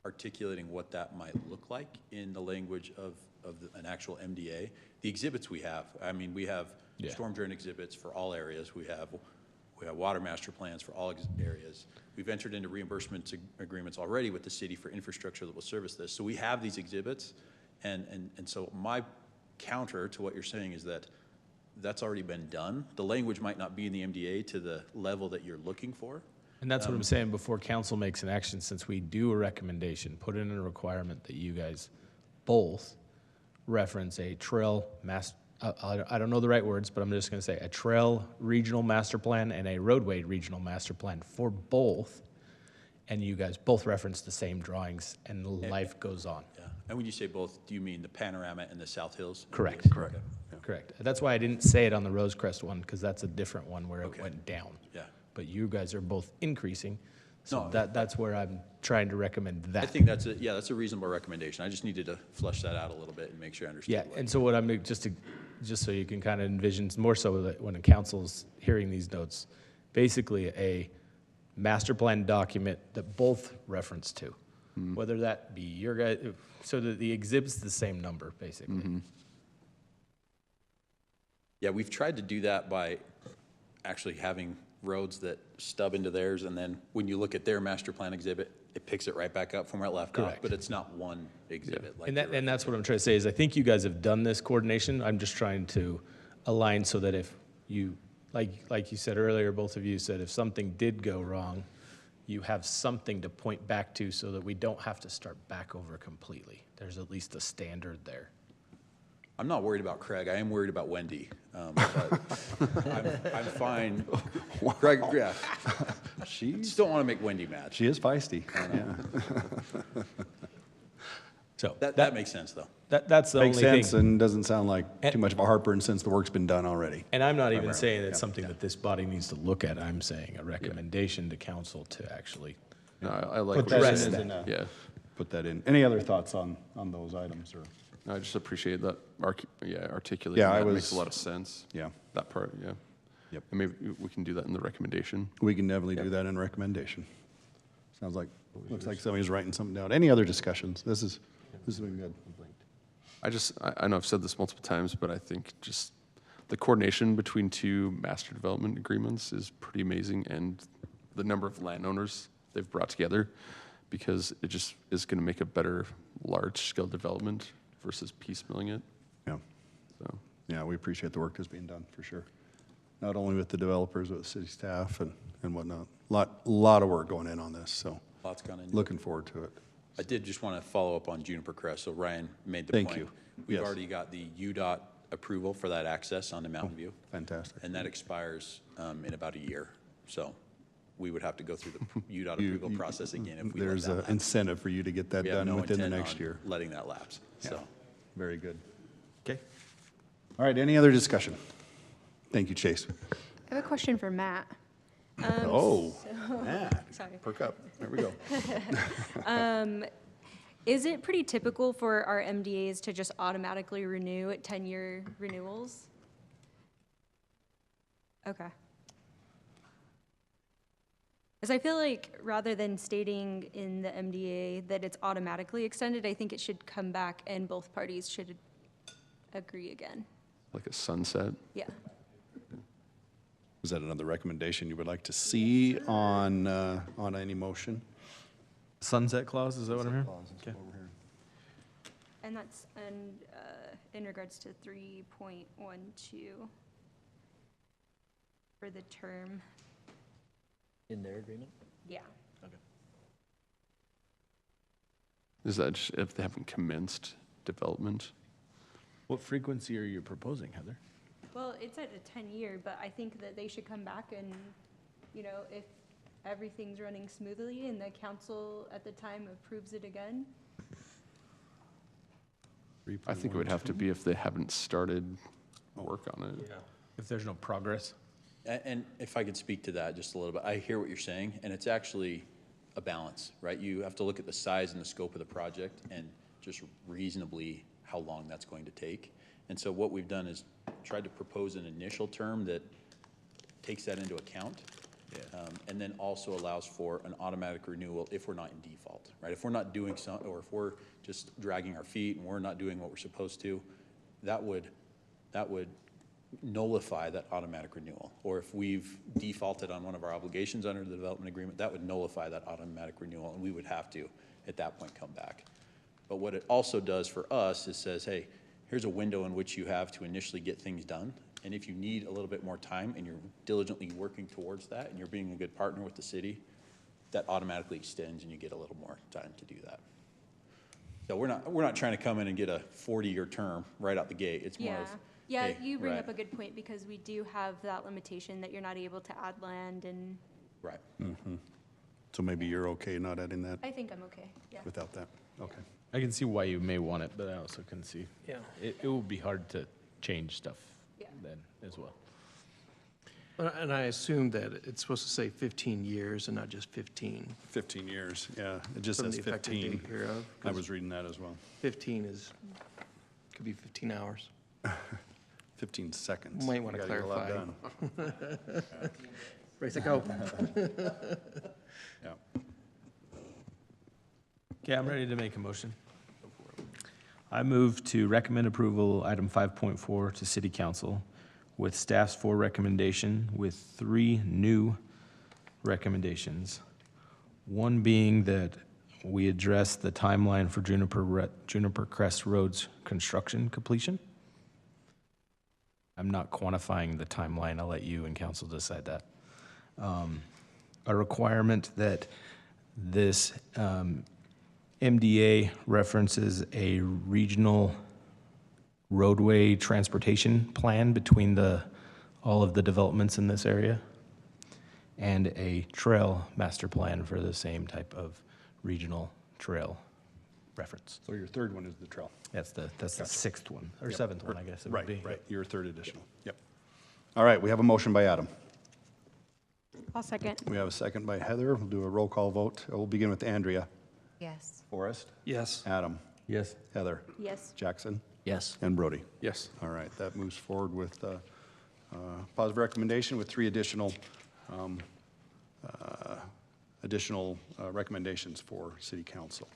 articulating what that might look like in the language of an actual MDA. The exhibits we have, I mean, we have Yeah. storm drain exhibits for all areas. We have water master plans for all areas. We've entered into reimbursement agreements already with the city for infrastructure that will service this. So we have these exhibits, and so my counter to what you're saying is that that's already been done. The language might not be in the MDA to the level that you're looking for. And that's what I'm saying, before council makes an action, since we do a recommendation, put in a requirement that you guys both reference a trail I don't know the right words, but I'm just gonna say a trail regional master plan and a roadway regional master plan for both. And you guys both reference the same drawings and life goes on. Yeah. And when you say both, do you mean the Panorama and the South Hills? Correct. Correct. Correct. That's why I didn't say it on the Rosecrest one, because that's a different one where it Okay. went down. Yeah. But you guys are both increasing, so No, that's where I'm trying to recommend that. I think that's a reasonable recommendation. I just needed to flesh that out a little bit and make sure I Yeah, understood. and so what I'm, just to just so you can kind of envision, more so that when a council's hearing these notes, basically a master plan document that both reference to, whether that be your guy, so that the exhibit's the same number, basically. Yeah, we've tried to do that by actually having roads that stub into theirs, and then when you look at their master plan exhibit, it picks it right back up from where it left off, Correct. but it's not one exhibit. Like And that's what I'm trying to say, is I think you guys have done this coordination. I'm just trying to align so that if you, like you said earlier, both of you said, if something did go wrong, you have something to point back to so that we don't have to start back over completely. There's at least a standard there. I'm not worried about Craig. I am worried about Wendy. But I'm fine. Craig, yeah. Just don't want to make Wendy mad. She is feisty. Yeah. So That makes sense, though. that's the Makes only sense thing. and doesn't sound like too much of a heartburn since the work's been done already. And I'm not even saying it's something that this body needs to look at. I'm saying a recommendation to council to actually No, I like Put what you're that saying. in as Yeah. Put that in. Any other thoughts on those items or? I just appreciate that, articulating Yeah, that makes a lot of sense. Yeah. That part, yeah. Yep. And maybe we can do that in the recommendation. We can definitely do that in recommendation. Sounds like, looks like somebody's writing something down. Any other discussions? This has been good. I know I've said this multiple times, but I think just the coordination between two master development agreements is pretty amazing, and the number of landowners they've brought together, because it just is going to make a better large-scale development versus piecemealing it. Yeah. So, Yeah, we appreciate the work that's being done, for sure. Not only with the developers, but with city staff and whatnot. Lot of work going in on this, so Lots gone into it. looking forward to it. I did just want to follow up on Juniper Crest. So Ryan made the Thank point. you. We've Yes. already got the UDOT approval for that access onto Mountain View, Fantastic. and that expires in about a year. So we would have to go through the UDOT You- approval you- process again if we let There's that an lapse. incentive for you to get that We have done no within the intent next on year. letting that lapse, so. Very good. Okay. All right, any other discussion? Thank you, Chase. I have a question for Matt. Oh, Sorry. perk up. There we go. Is it pretty typical for our MDAs to just automatically renew at 10-year renewals? Okay. Because I feel like rather than stating in the MDA that it's automatically extended, I think it should come back and both parties should agree again. like a sunset. Yeah. Is that another recommendation you would like to see on any motion? Sunset clause, is that what I'm hearing? Okay. And that's in regards to 3.12 for the term. In their agreement? Yeah. Is that just if they haven't commenced development? What frequency are you proposing, Heather? Well, it's at a 10-year, but I think that they should come back and, you know, if everything's running smoothly and the council at the time approves it again. I think it would have to be if they haven't started work on it. If there's no progress? And if I could speak to that just a little bit, I hear what you're saying, and it's actually a balance, right? You have to look at the size and the scope of the project and just reasonably how long that's going to take. And so what we've done is tried to propose an initial term that takes that into account, and then also allows for an automatic renewal if we're not in default, right? If we're not doing some, or if we're just dragging our feet and we're not doing what we're supposed to, that would nullify that automatic renewal. Or if we've defaulted on one of our obligations under the development agreement, that would nullify that automatic renewal, and we would have to, at that point, come back. But what it also does for us is says, hey, here's a window in which you have to initially get things done, and if you need a little bit more time and you're diligently working towards that and you're being a good partner with the city, that automatically extends and you get a little more time to do that. So we're not trying to come in and get a 40-year term right out the gate. It's more of, Yeah, hey, you bring right. up a good point because we do have that limitation that you're not able to add land, and Right. So maybe you're okay not adding that I think I'm okay, yeah. without that? Okay. I can see why you may want it, but I also can see Yeah. it will be hard to change stuff Yeah. then as well. And I assume that it's supposed to say 15 years and not just 15 15 years, yeah. It just from says the effective 15. date hereof. I was reading that as well. 15 could be 15 hours. 15 seconds. Might want You to gotta get a lot clarify. done. Race it, go. Yeah. Okay, I'm ready to make a motion. I move to recommend approval, item 5.4 to City Council with staff's 4 recommendation with 3 new recommendations. One being that we address the timeline for Juniper Crest Road's construction completion. I'm not quantifying the timeline. I'll let you and council decide that. A requirement that this MDA references a regional roadway transportation plan between all of the developments in this area, and a trail master plan for the same type of regional trail reference. So your third one is the trail. That's the 6th one, or 7th one, I guess it would be. Right, your third additional. Yep. All right, we have a motion by Adam. I'll second. We have a second by Heather. We'll do a roll call vote. We'll begin with Andrea. Yes. Forrest. Yes. Adam. Yes. Heather. Yes. Jackson. Yes. And Brody. Yes. All right, that moves forward with positive recommendation with 3 additional recommendations for City Council.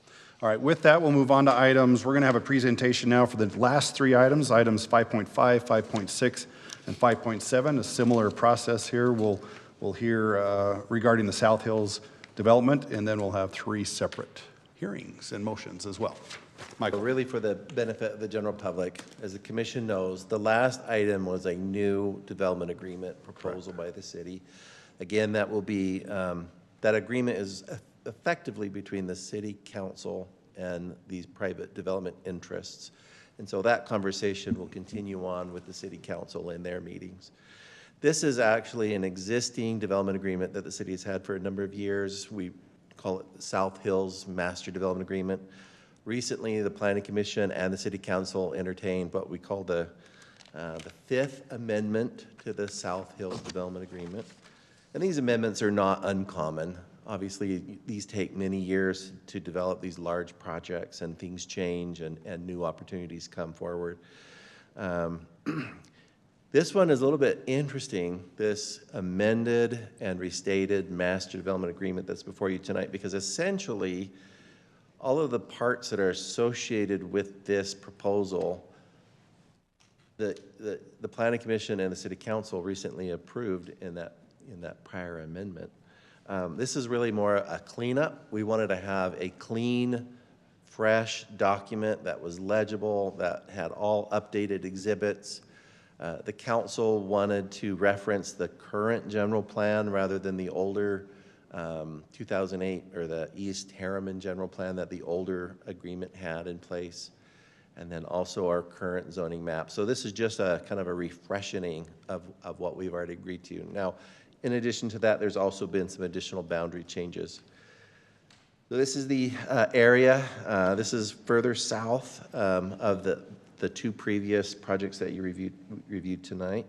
All right, with that, we'll move on to items. We're going to have a presentation now for the last 3 items, items 5.5, 5.6, and 5.7. A similar process here. We'll hear regarding the South Hills development, and then we'll have 3 separate hearings and motions as well. Michael. Really, for the benefit of the general public, as the commission knows, the last item was a new development agreement proposal by the city. Again, that will be, that agreement is effectively between the city council and these private development interests. And so that conversation will continue on with the city council in their meetings. This is actually an existing development agreement that the city has had for a number of years. We call it the South Hills Master Development Agreement. Recently, the Planning Commission and the City Council entertained what we call the 5th Amendment to the South Hills Development Agreement. And these amendments are not uncommon. Obviously, these take many years to develop these large projects, and things change and new opportunities come forward. This one is a little bit interesting, this amended and restated Master Development Agreement that's before you tonight, because essentially, all of the parts that are associated with this proposal, the Planning Commission and the City Council recently approved in that prior amendment. This is really more a cleanup. We wanted to have a clean, fresh document that was legible, that had all updated exhibits. The council wanted to reference the current general plan rather than the older 2008 or the East Harriman general plan that the older agreement had in place, and then also our current zoning map. So this is just a kind of a refreshing of what we've already agreed to. Now, in addition to that, there's also been some additional boundary changes. So this is the area. This is further south of the 2 previous projects that you reviewed tonight.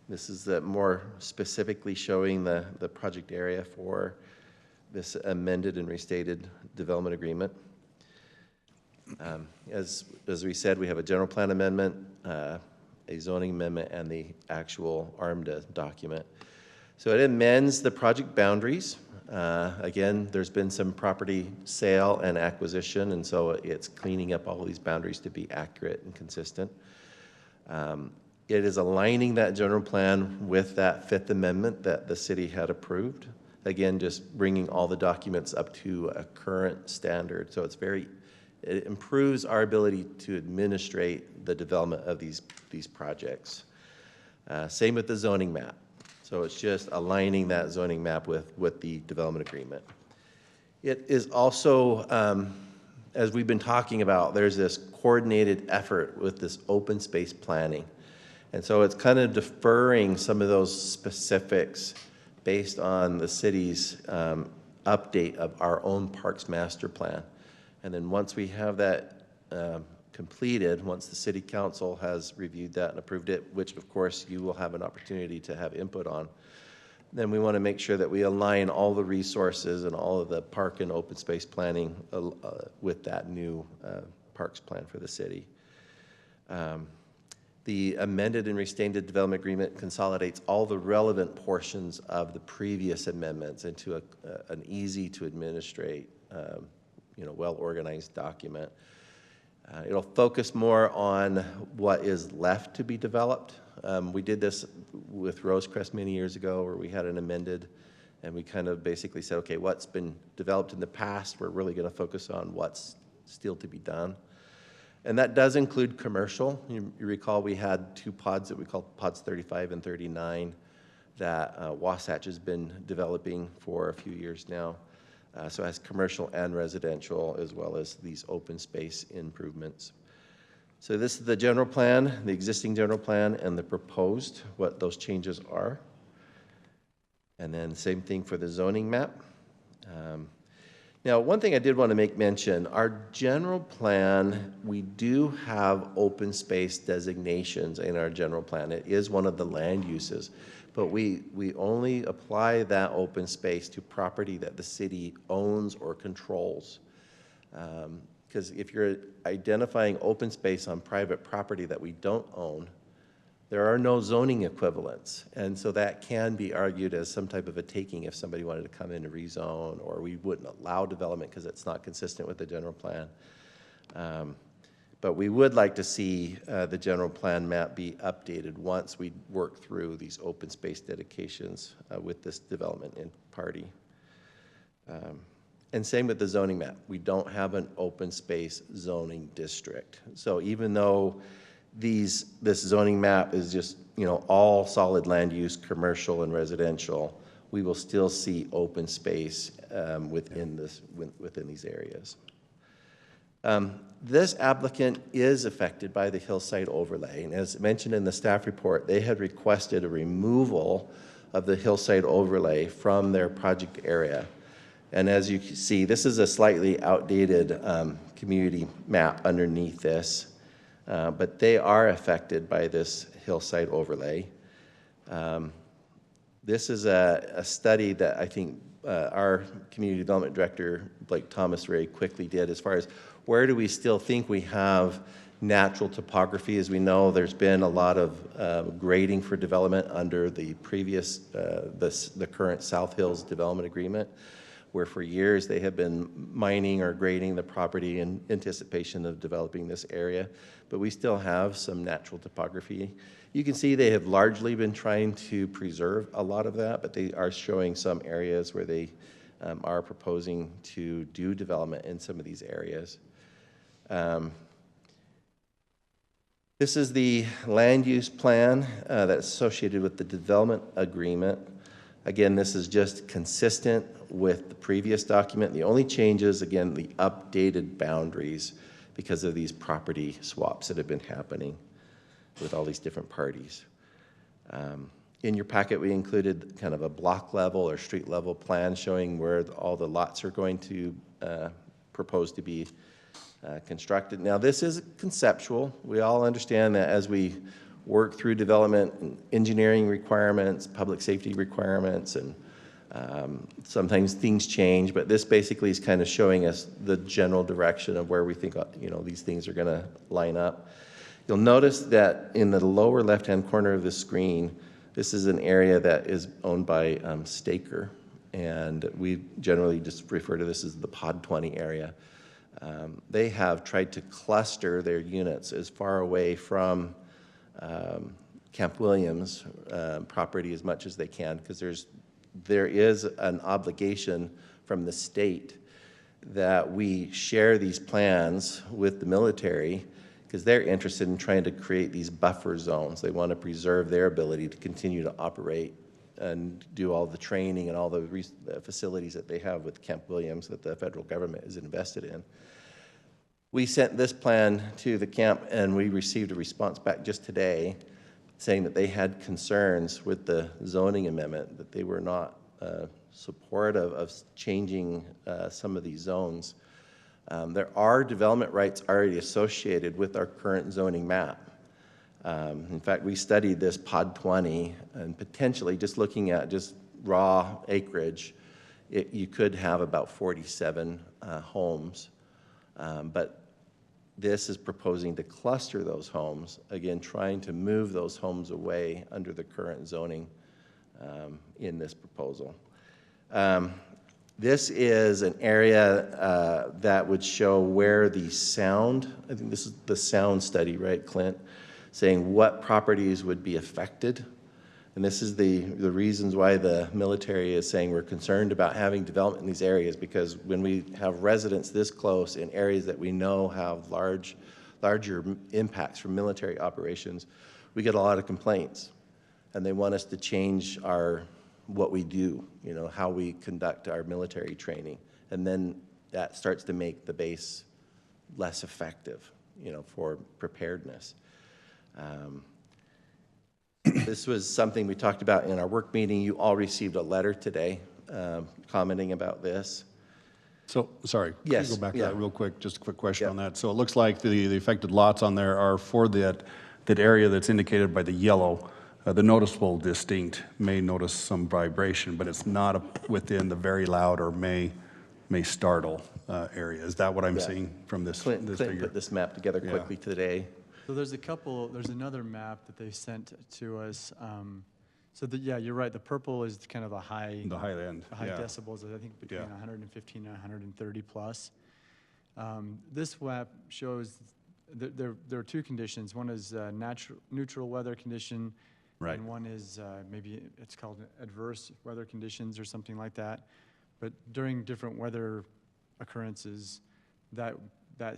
This is the more specifically showing the project area for this amended and restated development agreement. As we said, we have a general plan amendment, a zoning amendment, and the actual ARMDA document. So it amends the project boundaries. Again, there's been some property sale and acquisition, and so it's cleaning up all of these boundaries to be accurate and consistent. It is aligning that general plan with that 5th Amendment that the city had approved. Again, just bringing all the documents up to a current standard. So it improves our ability to administrate the development of these projects. Same with the zoning map. So it's just aligning that zoning map with the development agreement. It is also, as we've been talking about, there's this coordinated effort with this open space planning. And so it's kind of deferring some of those specifics based on the city's update of our own Parks Master Plan. And then once we have that completed, once the City Council has reviewed that and approved it, which of course you will have an opportunity to have input on, then we want to make sure that we align all the resources and all of the park and open space planning with that new parks plan for the city. The amended and restated development agreement consolidates all the relevant portions of the previous amendments into an easy to administrate, well-organized document. It'll focus more on what is left to be developed. We did this with Rosecrest many years ago where we had an amended, and we kind of basically said, okay, what's been developed in the past, we're really going to focus on what's still to be done. And that does include commercial. You recall we had 2 pods that we called pods 35 and 39 that Wasatch has been developing for a few years now. So it has commercial and residential, as well as these open space improvements. So this is the general plan, the existing general plan, and the proposed, what those changes are. And then same thing for the zoning map. Now, one thing I did want to make mention, our general plan, we do have open space designations in our general plan. It is one of the land uses, but we only apply that open space to property that the city owns or controls. Because if you're identifying open space on private property that we don't own, there are no zoning equivalents. And so that can be argued as some type of a taking if somebody wanted to come in and rezone, or we wouldn't allow development because it's not consistent with the general plan. But we would like to see the general plan map be updated once we work through these open space dedications with this development in party. And same with the zoning map. We don't have an open space zoning district. So even though this zoning map is just, all solid land use, commercial and residential, we will still see open space within these areas. This applicant is affected by the hillside overlay, and as mentioned in the staff report, they had requested a removal of the hillside overlay from their project area. And as you can see, this is a slightly outdated community map underneath this. But they are affected by this hillside overlay. This is a study that I think our community development director, Blake Thomas, very quickly did as far as where do we still think we have natural topography. As we know, there's been a lot of grading for development under the previous, the current South Hills Development Agreement, where for years they have been mining or grading the property in anticipation of developing this area. But we still have some natural topography. You can see they have largely been trying to preserve a lot of that, but they are showing some areas where they are proposing to do development in some of these areas. This is the land use plan that's associated with the development agreement. Again, this is just consistent with the previous document. The only change is, again, the updated boundaries because of these property swaps that have been happening with all these different parties. In your packet, we included kind of a block level or street level plan showing where all the lots are going to propose to be constructed. Now, this is conceptual. We all understand that as we work through development and engineering requirements, public safety requirements, and sometimes things change, but this basically is kind of showing us the general direction of where we think these things are going to line up. You'll notice that in the lower left-hand corner of the screen, this is an area that is owned by Staker, and we generally just refer to this as the Pod 20 area. They have tried to cluster their units as far away from Camp Williams property as much as they can, because there is an obligation from the state that we share these plans with the military, because they're interested in trying to create these buffer zones. They want to preserve their ability to continue to operate and do all the training and all the facilities that they have with Camp Williams that the federal government is invested in. We sent this plan to the camp, and we received a response back just today saying that they had concerns with the zoning amendment, that they were not supportive of changing some of these zones. There are development rights already associated with our current zoning map. In fact, we studied this Pod 20, and potentially just looking at just raw acreage, you could have about 47 homes. But this is proposing to cluster those homes, again, trying to move those homes away under the current zoning in this proposal. This is an area that would show where the sound, I think this is the sound study, right, Clint? Saying what properties would be affected. And this is the reasons why the military is saying we're concerned about having development in these areas, because when we have residents this close in areas that we know have larger impacts from military operations, we get a lot of complaints. And they want us to change what we do, you know, how we conduct our military training. And then that starts to make the base less effective, you know, for preparedness. This was something we talked about in our work meeting. You all received a letter today commenting about this. So, sorry, can Yes, you go back to yeah. that real quick? Just a quick question Yeah. on that. So it looks like the affected lots on there are for that area that's indicated by the yellow. The noticeable distinct may notice some vibration, but it's not within the very loud or may startle area. Is that what I'm Yeah. seeing from this Clint figure? put this map together Yeah. quickly today. So there's another map that they sent to us. Yeah, you're right, the purple is kind of the high. The high end, The high yeah. decibels, I think between Yeah. 115 and 130 plus. This map shows there are two conditions. One is neutral weather condition. Right. And one is maybe it's called adverse weather conditions or something like that. But during different weather occurrences, that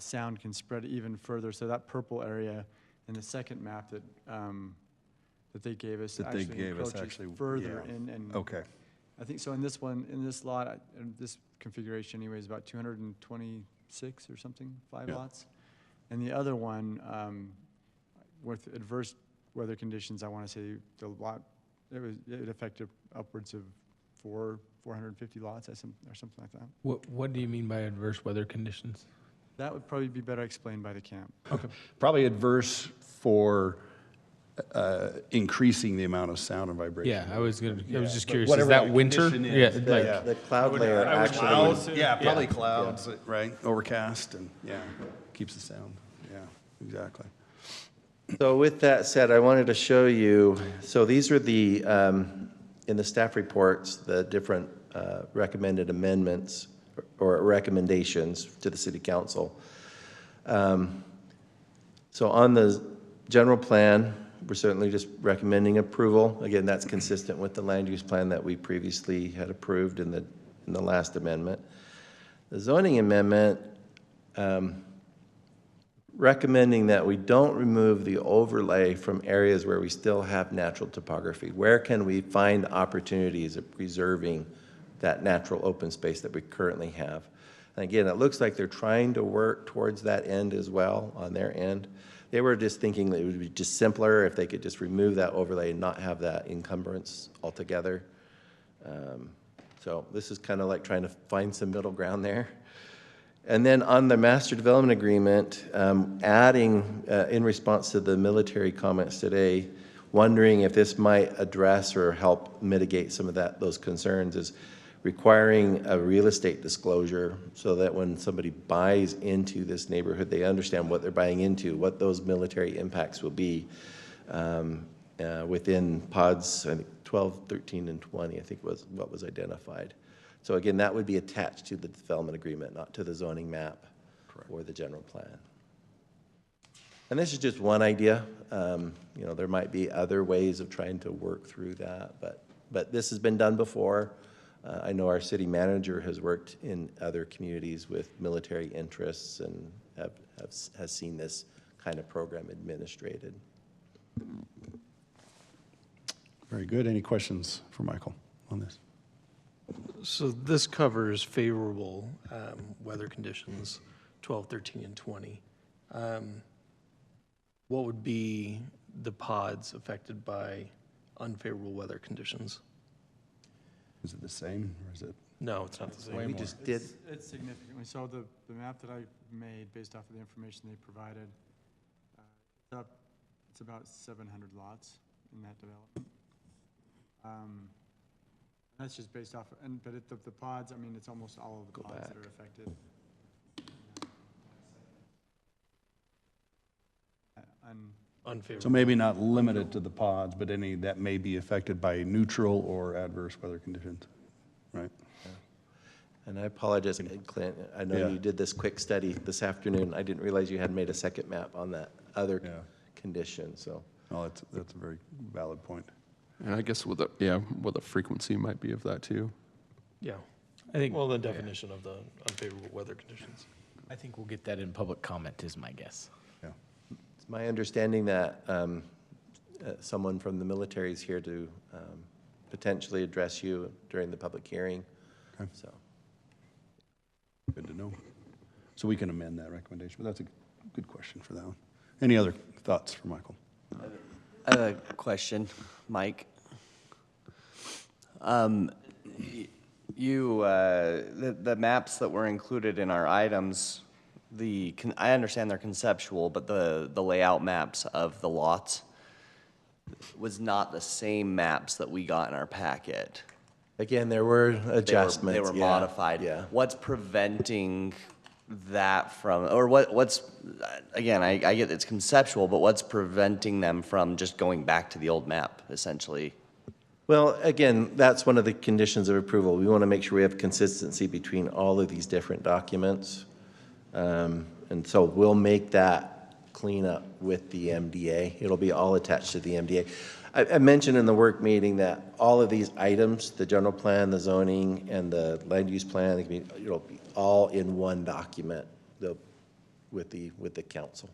sound can spread even further. So that purple area in the second map that they gave us actually further yeah. in. And Okay. I think so. In this lot, in this configuration anyway, is about 226 or something, 5 Yeah. lots. And the other one, with adverse weather conditions, I want to say the lot, it affected upwards of 450 lots or something like that. What do you mean by adverse weather conditions? That would probably be better explained by the camp. Probably adverse for increasing the amount of sound and vibration. Yeah, I was just curious, is whatever that that winter? condition Yeah, is, like, The cloud layer actually, Clouds, yeah, probably Yeah. clouds, right? Overcast and, yeah, keeps the sound. Yeah, exactly. so with that said, I wanted to show you, so these are the, in the staff reports, the different recommended amendments or recommendations to the city council. So on the general plan, we're certainly just recommending approval. Again, that's consistent with the land use plan that we previously had approved in the last amendment. The zoning amendment, recommending that we don't remove the overlay from areas where we still have natural topography. Where can we find opportunities of preserving that natural open space that we currently have? And again, it looks like they're trying to work towards that end as well on their end. They were just thinking that it would be just simpler if they could just remove that overlay and not have that encumbrance altogether. So this is kind of like trying to find some middle ground there. And then on the master development agreement, adding, in response to the military comments today, wondering if this might address or help mitigate some of those concerns, is requiring a real estate disclosure so that when somebody buys into this neighborhood, they understand what they're buying into, what those military impacts will be within pods, I think 12, 13, and 20, I think was what was identified. So again, that would be attached to the development agreement, not to the zoning map or the general plan. And this is just one idea. You know, there might be other ways of trying to work through that, but this has been done before. I know our city manager has worked in other communities with military interests and has seen this kind of program administrated. Very good. Any questions for Michael on this? So this covers favorable weather conditions, 12, 13, and 20. What would be the pods affected by unfavorable weather conditions? Is it the same or is it? No, it's not the same. We just did, It's significantly. So the map that I made based off of the information they provided, it's about 700 lots in that development. That's just based off, but the pods, I mean, it's almost all of the pods that are affected. Unfavorable. So maybe not limited to the pods, but any that may be affected by neutral or adverse weather conditions, right? And I apologize, Clint, I know Yeah. you did this quick study this afternoon. I didn't realize you had made a second map on that other Yeah. condition, so. Oh, that's a very valid point. And I guess what the frequency might be of that too. Yeah. I think, Well, the definition of the unfavorable weather conditions. I think we'll get that in public comment is my guess. Yeah. It's my understanding that someone from the military is here to potentially address you during the public hearing. Okay. So, Good to know. So we can amend that recommendation, but that's a good question for that one. Any other thoughts for Michael? I have a question, Mike. The maps that were included in our items, I understand they're conceptual, but the layout maps of the lots was not the same maps that we got in our packet. again, there were adjustments. They were yeah, modified. Yeah. What's preventing that from, or what's, again, I get it's conceptual, but what's preventing them from just going back to the old map, essentially? Well, again, that's one of the conditions of approval. We want to make sure we have consistency between all of these different documents. And so we'll make that cleanup with the MDA. It'll be all attached to the MDA. I mentioned in the work meeting that all of these items, the general plan, the zoning, and the land use plan, it'll be all in one document with the council.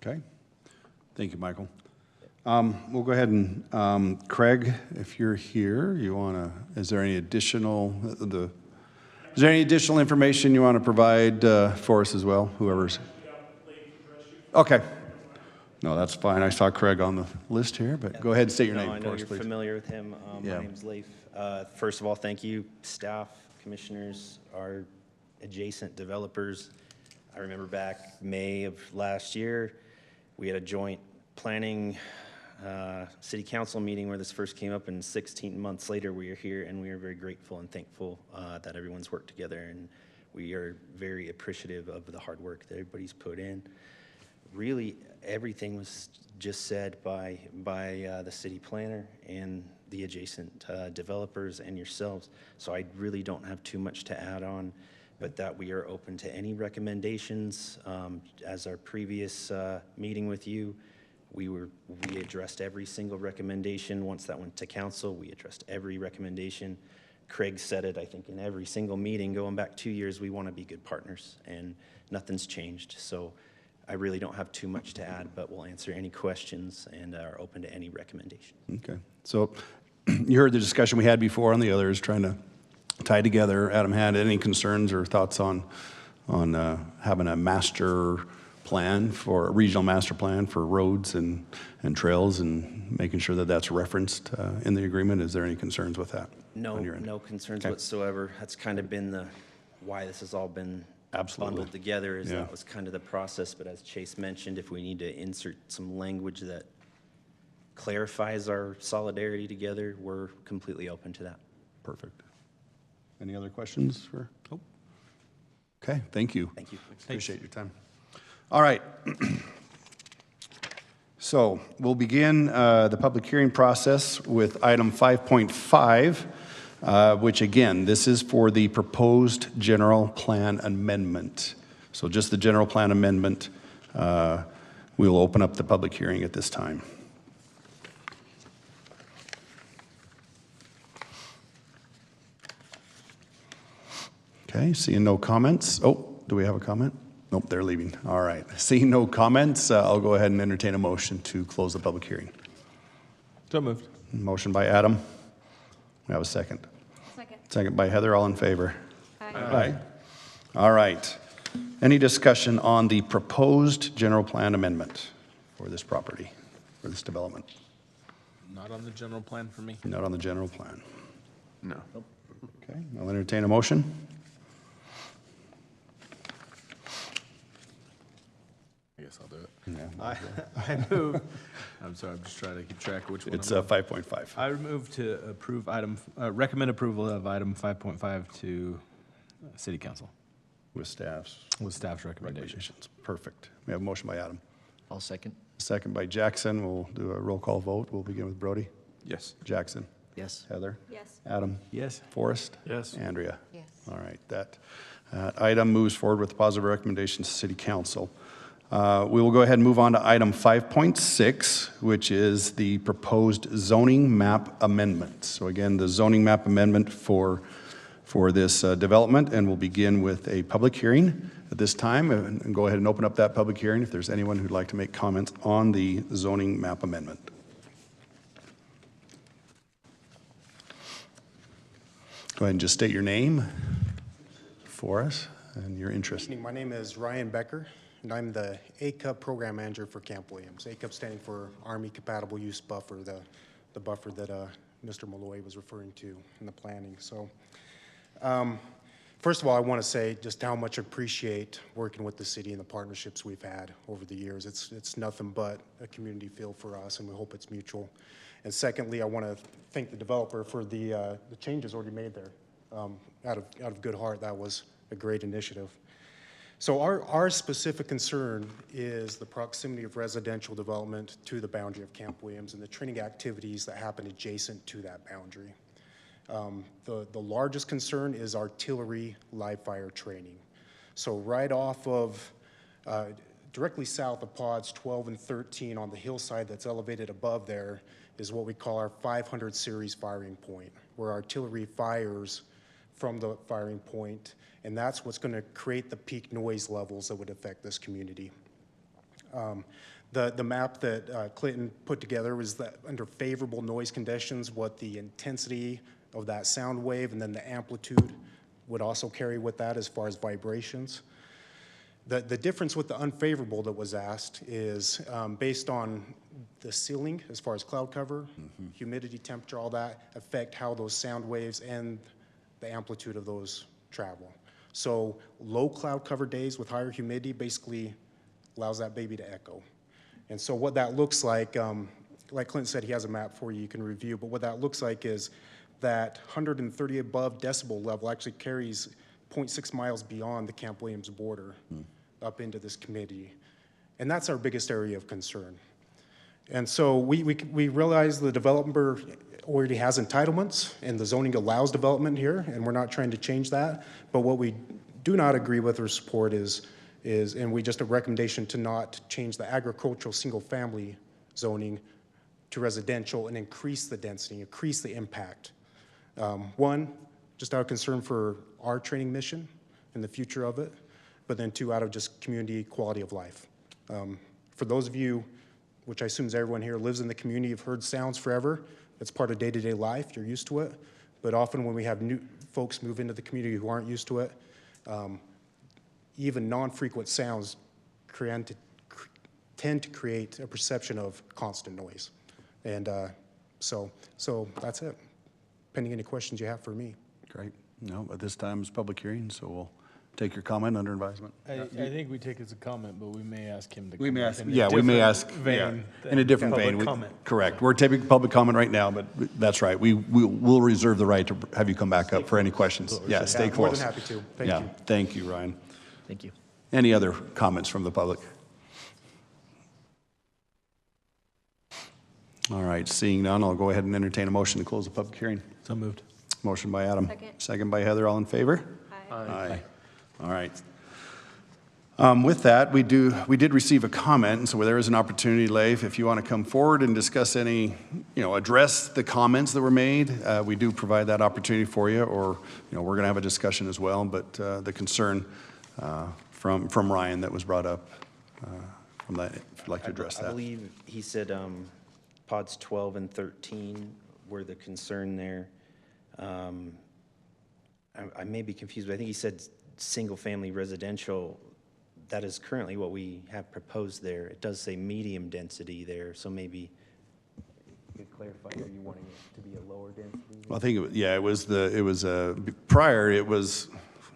Okay. Thank you, Michael. We'll go ahead and, Craig, if you're here, is there any additional, is there any additional information you want to provide for us as well, whoever's? Okay. No, that's fine. I saw Craig on the list here, but go ahead and state your name I know for us, you're please. familiar with him. Yeah. My name's Leif. First of all, thank you, staff, commissioners, our adjacent developers. I remember back May of last year, we had a joint planning city council meeting where this first came up, and 16 months later, we are here, and we are very grateful and thankful that everyone's worked together, and we are very appreciative of the hard work that everybody's put in. Really, everything was just said by the city planner and the adjacent developers and yourselves, so I really don't have too much to add on, but that we are open to any recommendations. As our previous meeting with you, we addressed every single recommendation. Once that went to council, we addressed every recommendation. Craig said it, I think, in every single meeting going back 2 years, we want to be good partners, and nothing's changed. So I really don't have too much to add, but we'll answer any questions and are open to any recommendations. Okay. So you heard the discussion we had before on the others, trying to tie together. Adam, had any concerns or thoughts on having a master plan for a regional master plan for roads and trails and making sure that that's referenced in the agreement? Is there any concerns with that? No, on your end? no concerns Okay. whatsoever. That's kind of been why this has all been Absolutely. bundled together, is Yeah. that was kind of the process. But as Chase mentioned, if we need to insert some language that clarifies our solidarity together, we're completely open to that. Perfect. Any other questions for? Nope. Okay, thank you. Thank you. Appreciate your time. All right. So we'll begin the public hearing process with item 5.5, which again, this is for the proposed general plan amendment. So just the general plan amendment. We will open up the public hearing at this time. Okay, seeing no comments. Oh, do we have a comment? Nope, they're leaving. All right. Seeing no comments, I'll go ahead and entertain a motion to close the public hearing. So moved. Motion by Adam. We have a second. Second. Second by Heather. All in favor? Aye. Aye. All right. Any discussion on the proposed general plan amendment for this property, for this development? Not on the general plan for me. Not on the general plan. No. Okay, I'll entertain a motion. I guess I'll do it. Yeah. I move I'm sorry, I'm just trying to keep track of which one. It's I'm on. 5.5. I would move to approve recommend approval of item 5.5 to city council With staff's with staff's recommendation. recommendations. Perfect. We have a motion by Adam. I'll second. Second by Jackson. We'll do a roll call vote. We'll begin with Brody. Yes. Jackson. Yes. Heather. Yes. Adam. Yes. Forrest. Yes. Andrea. Yes. All right, that item moves forward with positive recommendations to City Council. We will go ahead and move on to item 5.6, which is the proposed zoning map amendment. So again, the zoning map amendment for this development, and we'll begin with a public hearing at this time, and go ahead and open up that public hearing if there's anyone who'd like to make comments on the zoning map amendment. Go ahead and just state your name for us and your interest. My name is Ryan Becker, and I'm the ACUP Program Manager for Camp Williams. ACUP standing for Army Compatible Use Buffer, the buffer that Mr. Malloy was referring to in the planning. So, first of all, I want to say just how much I appreciate working with the city and the partnerships we've had over the years. It's nothing but a community feel for us, and we hope it's mutual. And secondly, I want to thank the developer for the changes already made there. Out of good heart, that was a great initiative. So our specific concern is the proximity of residential development to the boundary of Camp Williams and the training activities that happen adjacent to that boundary. The largest concern is artillery live fire training. So right off of, directly south of pods 12 and 13 on the hillside that's elevated above there is what we call our 500 series firing point, where artillery fires from the firing point, and that's what's going to create the peak noise levels that would affect this community. The map that Clinton put together was that under favorable noise conditions, what the intensity of that sound wave and then the amplitude would also carry with that as far as vibrations. The difference with the unfavorable that was asked is based on the ceiling as far as cloud cover, humidity, temperature, all that affect how those sound waves and the amplitude of those travel. So low cloud cover days with higher humidity basically allows that baby to echo. And so what that looks like Clinton said, he has a map for you can review, but what that looks like is that 130 above decibel level actually carries 0.6 miles beyond the Camp Williams border up into this community. And that's our biggest area of concern. And so we realize the developer already has entitlements and the zoning allows development here, and we're not trying to change that. But what we do not agree with or support is and we just a recommendation to not change the agricultural single family zoning to residential and increase the density, increase the impact. One, just out of concern for our training mission and the future of it, but then two, out of just community quality of life. For those of you, which I assume is everyone here, lives in the community, you've heard sounds forever. It's part of day-to-day life, you're used to it. But often when we have new folks move into the community who aren't used to it, even non-frequent sounds tend to create a perception of constant noise. And so that's it. Pending any questions you have for me. Great. No, at this time it's public hearing, so we'll take your comment under advisement. I think we take it as a comment, but we may ask him to. We may ask, in a yeah, we may different ask, vein yeah, in a different than vein. public We- comment. Correct. We're taking public comment right now, but that's right. We'll reserve the right to have you come back up for any questions. Yeah, stay Yeah, close. more than happy to. Thank Yeah, you. thank you, Ryan. Thank you. Any other comments from the public? All right, seeing none, I'll go ahead and entertain a motion to close the public hearing. So moved. Motion by Adam. Second. Second by Heather, all in favor? Aye. Aye. All right. With that, we did receive a comment, and so there is an opportunity, Leif, if you want to come forward and discuss any, address the comments that were made, we do provide that opportunity for you, or, we're going to have a discussion as well, but the concern from Ryan that was brought up, from that, if you'd like to address I that. believe he said pods 12 and 13 were the concern there. I may be confused, but I think he said single-family residential. That is currently what we have proposed there. It does say medium density there, so maybe you could clarify, are you wanting it to be a lower density? Well, I think, prior, it was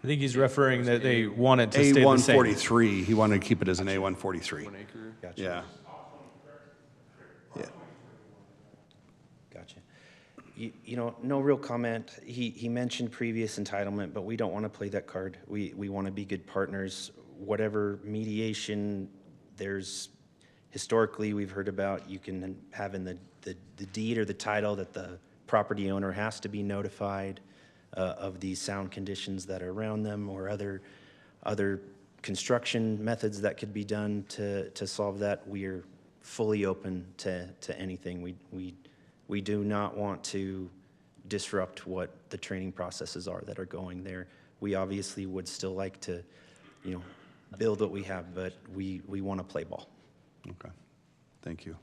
I think he's referring that they want it to stay the same. A143. He wanted to keep it as an A143. Gotcha. Yeah. You know, no real comment. He mentioned previous entitlement, but we don't want to play that card. We want to be good partners. Whatever mediation there's historically we've heard about, you can have in the deed or the title that the property owner has to be notified of these sound conditions that are around them, or other construction methods that could be done to solve that. We're fully open to anything. We do not want to disrupt what the training processes are that are going there. We obviously would still like to, you know, build what we have, but we want to play ball. Okay, thank you.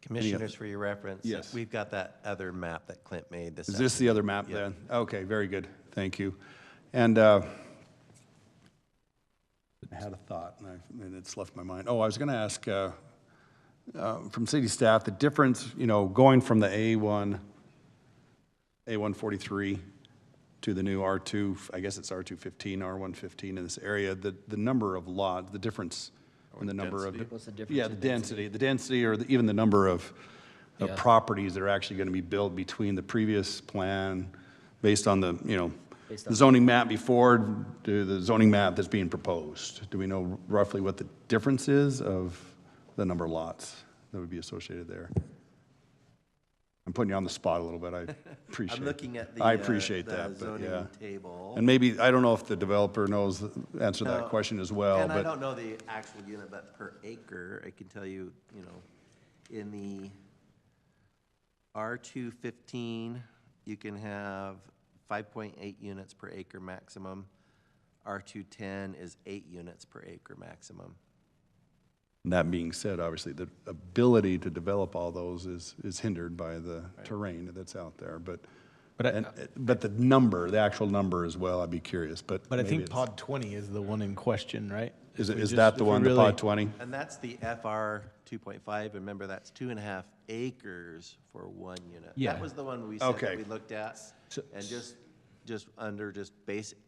Commissioners, for your reference. Yes. We've got that other map that Clint made this Is this the other map then? Okay, very good, thank you. And I had a thought, and it's left my mind. Oh, I was gonna ask, from city staff, the difference, you know, going from the A143 to the new R2, I guess it's R215, R115 in this area, the number of lots, the difference in the number of. What's the difference Yeah, in the density, or even the number of Yeah. properties that are actually gonna be built between the previous plan, based on the, you know, Based the on- zoning map before to the zoning map that's being proposed. Do we know roughly what the difference is of the number of lots that would be associated there? I'm putting you on the spot a little bit, I appreciate it. I'm looking at I appreciate the that, but yeah. zoning table. And maybe, I don't know if the developer knows the answer to that No, question as well, And I but, don't know the actual unit, but per acre, I can tell you, you know, in the R215, you can have 5.8 units per acre maximum. R210 is 8 units per acre maximum. that being said, obviously, the ability to develop all those is hindered by the terrain that's out there, but the number, the actual number as well, I'd be curious, but. But I maybe think it's- pod 20 is the one in question, right? Is If we just- that the if we one, the really- pod 20? And that's the FR 2.5. Remember, that's 2.5 acres for 1 unit. Yeah. That was the one we said Okay. that we looked at. And just under just basic,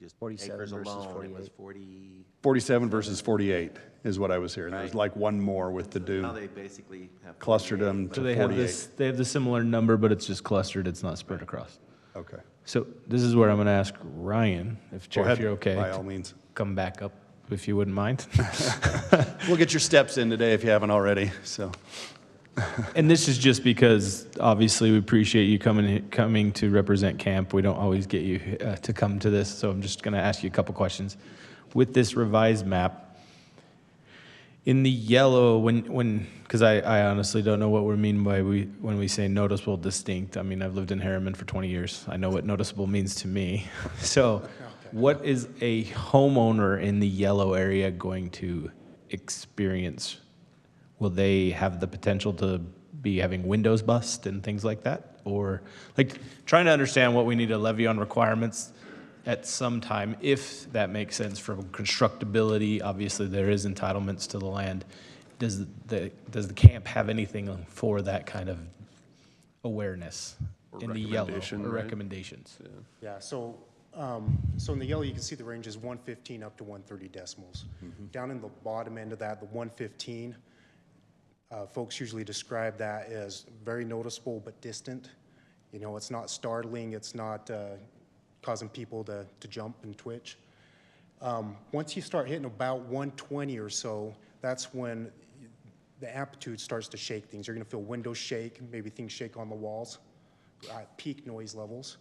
just 47 acres versus alone, it was 48. 40. 47 versus 48 is what I was hearing. There was Right. like one more with the Now dune. they basically have. Clustered 48, them but- So to they have 48. this, they have the similar number, but it's just clustered, it's not spread across. Okay. So this is where I'm gonna ask Ryan, if Go Chair, if ahead, you're okay. by to all means. Come back up, if you wouldn't mind. We'll get your steps in today if you haven't already, so. And this is just because, obviously, we appreciate you coming to represent camp. We don't always get you to come to this, so I'm just going to ask you a couple questions. With this revised map, in the yellow, because I honestly don't know what we mean by when we say noticeable distinct. I mean, I've lived in Harriman for 20 years. I know what noticeable means to me. So what is a homeowner in the yellow area going to experience? Will they have the potential to be having windows bust and things like that? Or, like, trying to understand what we need to levy on requirements at some time, if that makes sense from constructability. Obviously, there is entitlements to the land. Does the camp have anything for that kind of awareness Or in the yellow? recommendation, Or right? recommendations? Yeah, so in the yellow, you can see the range is 115 up to 130 decimals. Down in the bottom end of that, the 115, folks usually describe that as very noticeable but distant. You know, it's not startling, it's not causing people to jump and twitch. Once you start hitting about 120 or so, that's when the amplitude starts to shake things. You're gonna feel windows shake, maybe things shake on the walls at peak noise levels.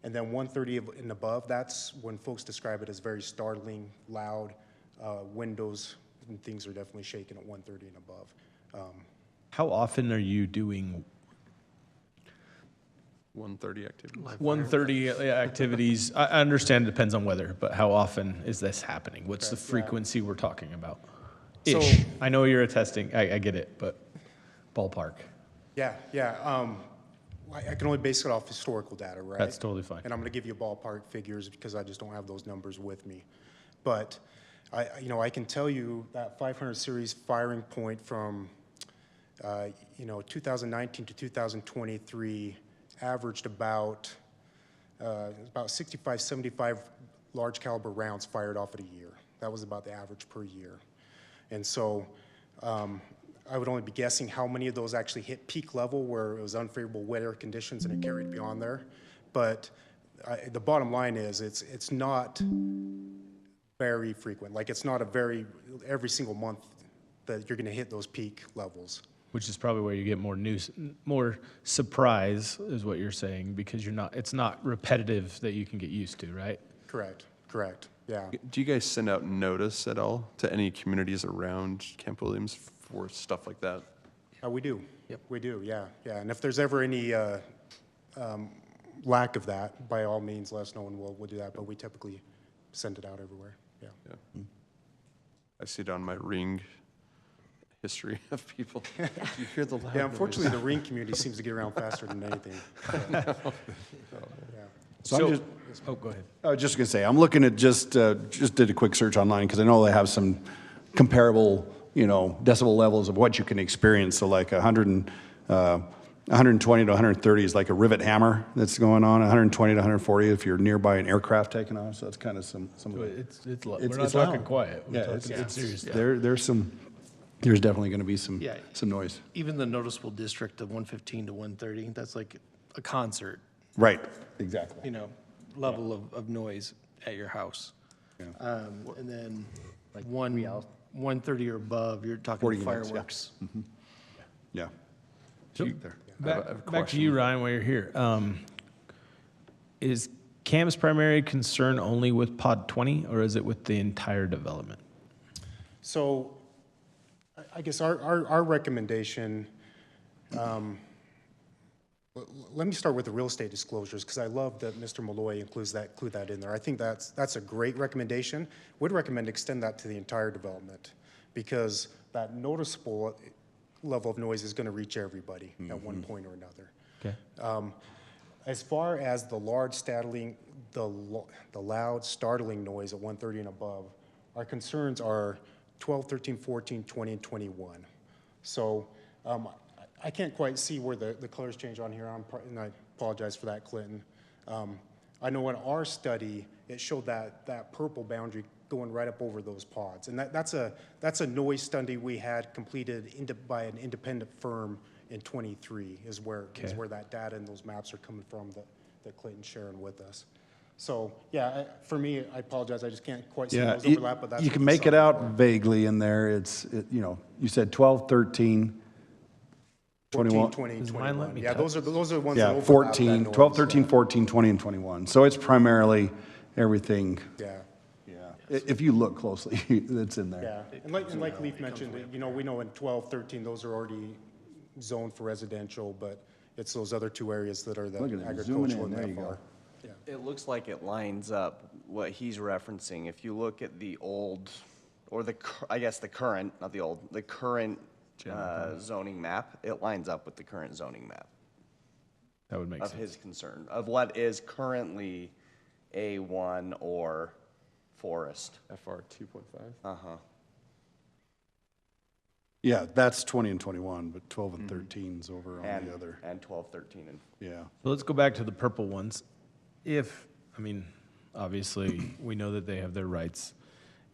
And then 130 and above, that's when folks describe it as very startling, loud, windows and things are definitely shaking at 130 and above. How often are you doing 130 activity. 130 activities? I understand it depends on weather, but how often is this happening? What's the Correct, yeah. frequency we're talking about? So- Ish. I know you're attesting, I get it, but ballpark. Yeah. I can only base it off historical data, right? That's totally fine. And I'm going to give you ballpark figures because I just don't have those numbers with me. But I can tell you that 500 series firing point from 2019 to 2023 averaged about 65, 75 large caliber rounds fired off at a year. That was about the average per year. And so I would only be guessing how many of those actually hit peak level where it was unfavorable weather conditions and it carried beyond there. But the bottom line is it's not very frequent. Like it's not every single month that you're going to hit those peak levels. Which is probably where you get more surprise, is what you're saying, because it's not repetitive that you can get used to, right? Correct, yeah. Do you guys send out notice at all to any communities around Camp Williams for stuff like that? We do. Yep. We do, yeah. And if there's ever any lack of that, by all means, let us know and we'll do that. But we typically send it out everywhere, yeah. I see it on my Ring history of people. Do you hear the loud Yeah, unfortunately, noise? the Ring community seems to get around faster than anything. So I'm just, go ahead. I was just going to say, I'm looking at just did a quick search online because I know they have some comparable, decibel levels of what you can experience. So like 120 to 130 is like a rivet hammer that's going on. 120 to 140 if you're nearby an aircraft taking off. So that's kind of some. We're not talking quiet. We're talking it's serious. There's definitely going to be some noise. Even the noticeable district of 115 to 130, that's like a concert, Right. Exactly. level of noise at your house. And then 130 or above, you're talking 40 units, yeah. fireworks. Yeah. So, There. back to you, Ryan, while you're here. Is CAM's primary concern only with Pod 20, or is it with the entire development? So I guess our recommendation, let me start with the real estate disclosures, because I love that Mr. Malloy include that in there. I think that's a great recommendation. Would recommend extend that to the entire development, because that noticeable level of noise is going to reach everybody at one point or another. Okay. As far as the loud startling noise at 130 and above, our concerns are 12, 13, 14, 20, and 21. So I can't quite see where the colors change on here, and I apologize for that, Clinton. I know in our study, it showed that purple boundary going right up over those pods. And that's a noise study we had completed by an independent firm in 23 is where that data and those maps are coming from that Clayton's sharing with us. So, yeah, for me, I apologize, I just can't quite see those overlap, but that's you what can we make saw it out before. vaguely in there. You said 12, 13, 21. 20, Does mine let 21. me Yeah, touch? those are the ones that Yeah, overlap 14, that 12, noise, 13, 14, 20, and 21. So it's primarily everything. Yeah. If you look closely, it's in there. Yeah, and like Leaf mentioned, we know in 12, 13, those are already zoned for residential, but it's those other two areas that are the Look at it, zooming agricultural in, and there you that go. far. It looks like it lines up what he's referencing. If you look at the old, or I guess the current, not the old, the current zoning map, it lines up with the current zoning map. That would make of sense. his concern, of what is currently A1 or forest. FR 2.5? Uh-huh. Yeah, that's 20 and 21, but 12 and 13 is over on the other. And 12, 13, and Yeah. So let's go back to the purple ones. Obviously, we know that they have their rights.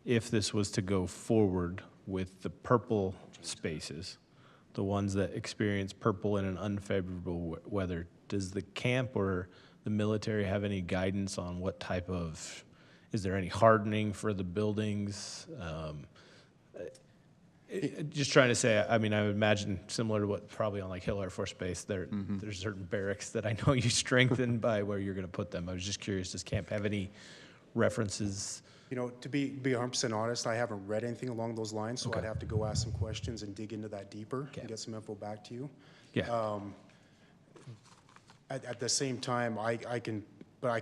If this was to go forward with the purple spaces, the ones that experience purple in an unfavorable weather, does the camp or the military have any guidance on what type of, is there any hardening for the buildings? Just trying to say, I would imagine similar to what probably on like Hill Air Force Base, there's certain barracks that I know you strengthen by where you're going to put them. I was just curious, does camp have any references? To be 100% honest, I haven't read anything along those lines, so I'd have to go ask some questions and dig into that deeper and get some info back to you. Yeah. At the same time, I can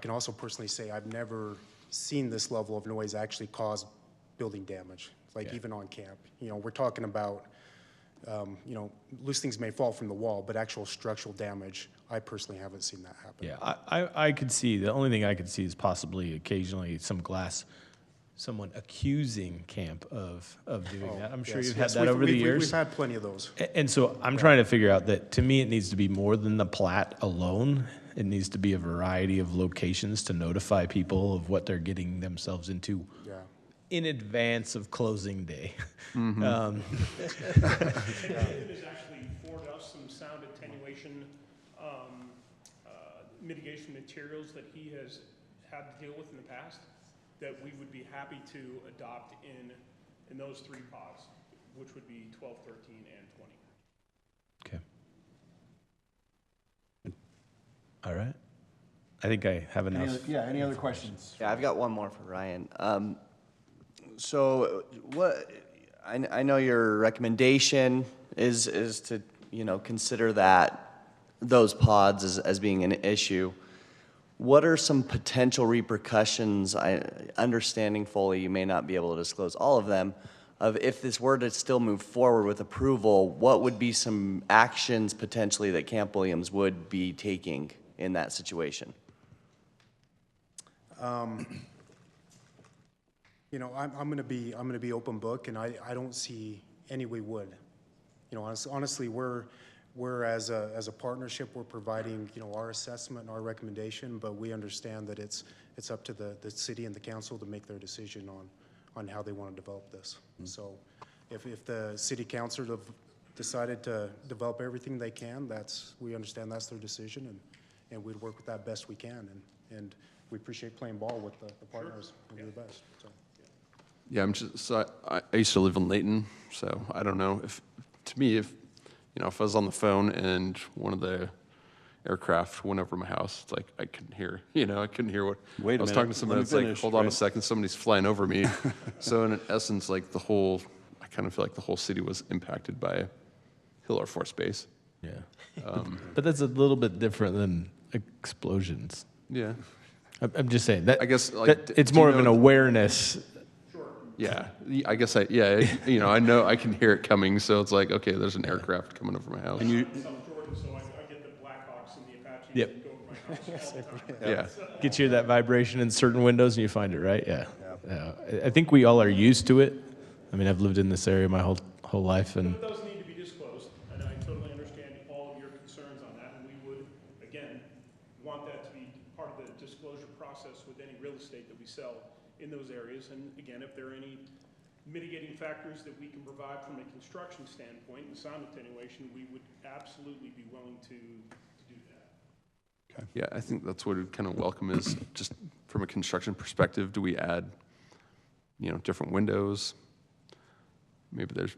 also personally say I've never seen this level of noise actually cause building damage, even on camp. We're talking about, loose things may fall from the wall, but actual structural damage, I personally haven't seen that happen. Yeah, I could see, the only thing I could see is possibly occasionally some glass, someone accusing camp of doing that. I'm sure you've had that over the years. We've had plenty of those. And so I'm trying to figure out that, to me, it needs to be more than the plat alone. It needs to be a variety of locations to notify people of what they're getting themselves into. Yeah. in advance of closing day. Nathan has actually forwarded us some sound attenuation mitigation materials that he has had to deal with in the past that we would be happy to adopt in those 3 pods, which would be 12, 13, and 20. Okay. All right. I think I have enough. Any other questions? Yeah, I've got one more for Ryan. So what, I know your recommendation is to, consider those pods as being an issue. What are some potential repercussions, understanding fully you may not be able to disclose all of them, of if this were to still move forward with approval, what would be some actions potentially that Camp Williams would be taking in that situation? I'm going to be open book, and I don't see any we would. Honestly, we're as a partnership, we're providing our assessment and our recommendation, but we understand that it's up to the city and the council to make their decision on how they want to develop this. So, if the city council have decided to develop everything they can, we understand that's their decision, and we'd work with that best we can, and we appreciate playing ball with the partners and do the best. So. Yeah, I used to live in Layton, so I don't know if I was on the phone and one of the aircraft went over my house, it's like I couldn't hear, I couldn't hear what. Wait a I was minute, talking to somebody, let me it's like, finish, hold on a right? second, somebody's flying over me. So in essence, like I kind of feel like the whole city was impacted by Hill Air Force Base. Yeah. But that's a little bit different than explosions. Yeah. I'm just saying that. I guess it's more of an awareness. Yeah, I guess I know I can hear it coming, so it's like, okay, there's an aircraft coming over my house. And I'm South Jordan, so I get the Blackhawks and the Apaches that go over my house all the time. Yeah. Get you that vibration in certain windows and you find it, right? Yeah. I think we all are used to it. I mean, I've lived in this area my whole life, and But it does need to be disclosed, and I totally understand all of your concerns on that, and we would, again, want that to be part of the disclosure process with any real estate that we sell in those areas. And again, if there are any mitigating factors that we can provide from a construction standpoint and sound attenuation, we would absolutely be willing to do that. Yeah, I think that's what we'd kind of welcome is just from a construction perspective, do we add, different windows? Maybe there's,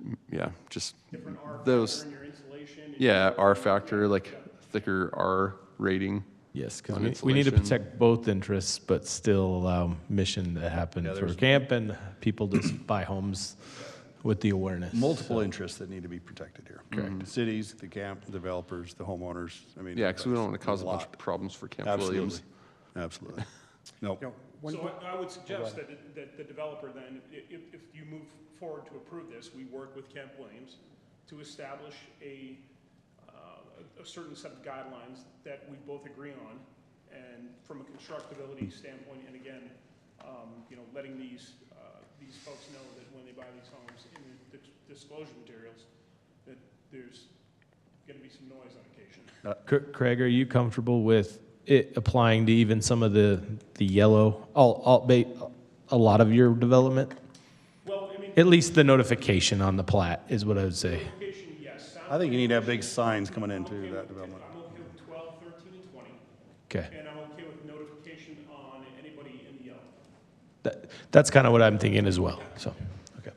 just Different R those. factor in your insulation. Yeah, R factor, like thicker R rating. yes, because on we need to insulation. protect both interests, but still allow mission to happen for camp and people to buy homes with the awareness. Multiple interests that need to be protected here. Correct. Cities, the camp, the developers, the homeowners. I mean, Yeah, because we don't want to cause a bunch lot. of problems for Camp Absolutely. Williams. Absolutely. Nope. So I would suggest that the developer then, if you move forward to approve this, we work with Camp Williams to establish a certain set of guidelines that we both agree on, and from a constructability standpoint, and again, letting these folks know that when they buy these homes in the disclosure materials, that there's going to be some noise on occasion. Craig, are you comfortable with it applying to even some of the yellow, a lot of your development? Well, I mean, At least the notification on the plat is what I would say. location, yes. Sound I think you need to have big signs coming into that development. I'm okay with 12, 13, and 20. Okay. And I'm okay with notification on anybody in the yellow. That's kind of what I'm thinking as well, so, okay.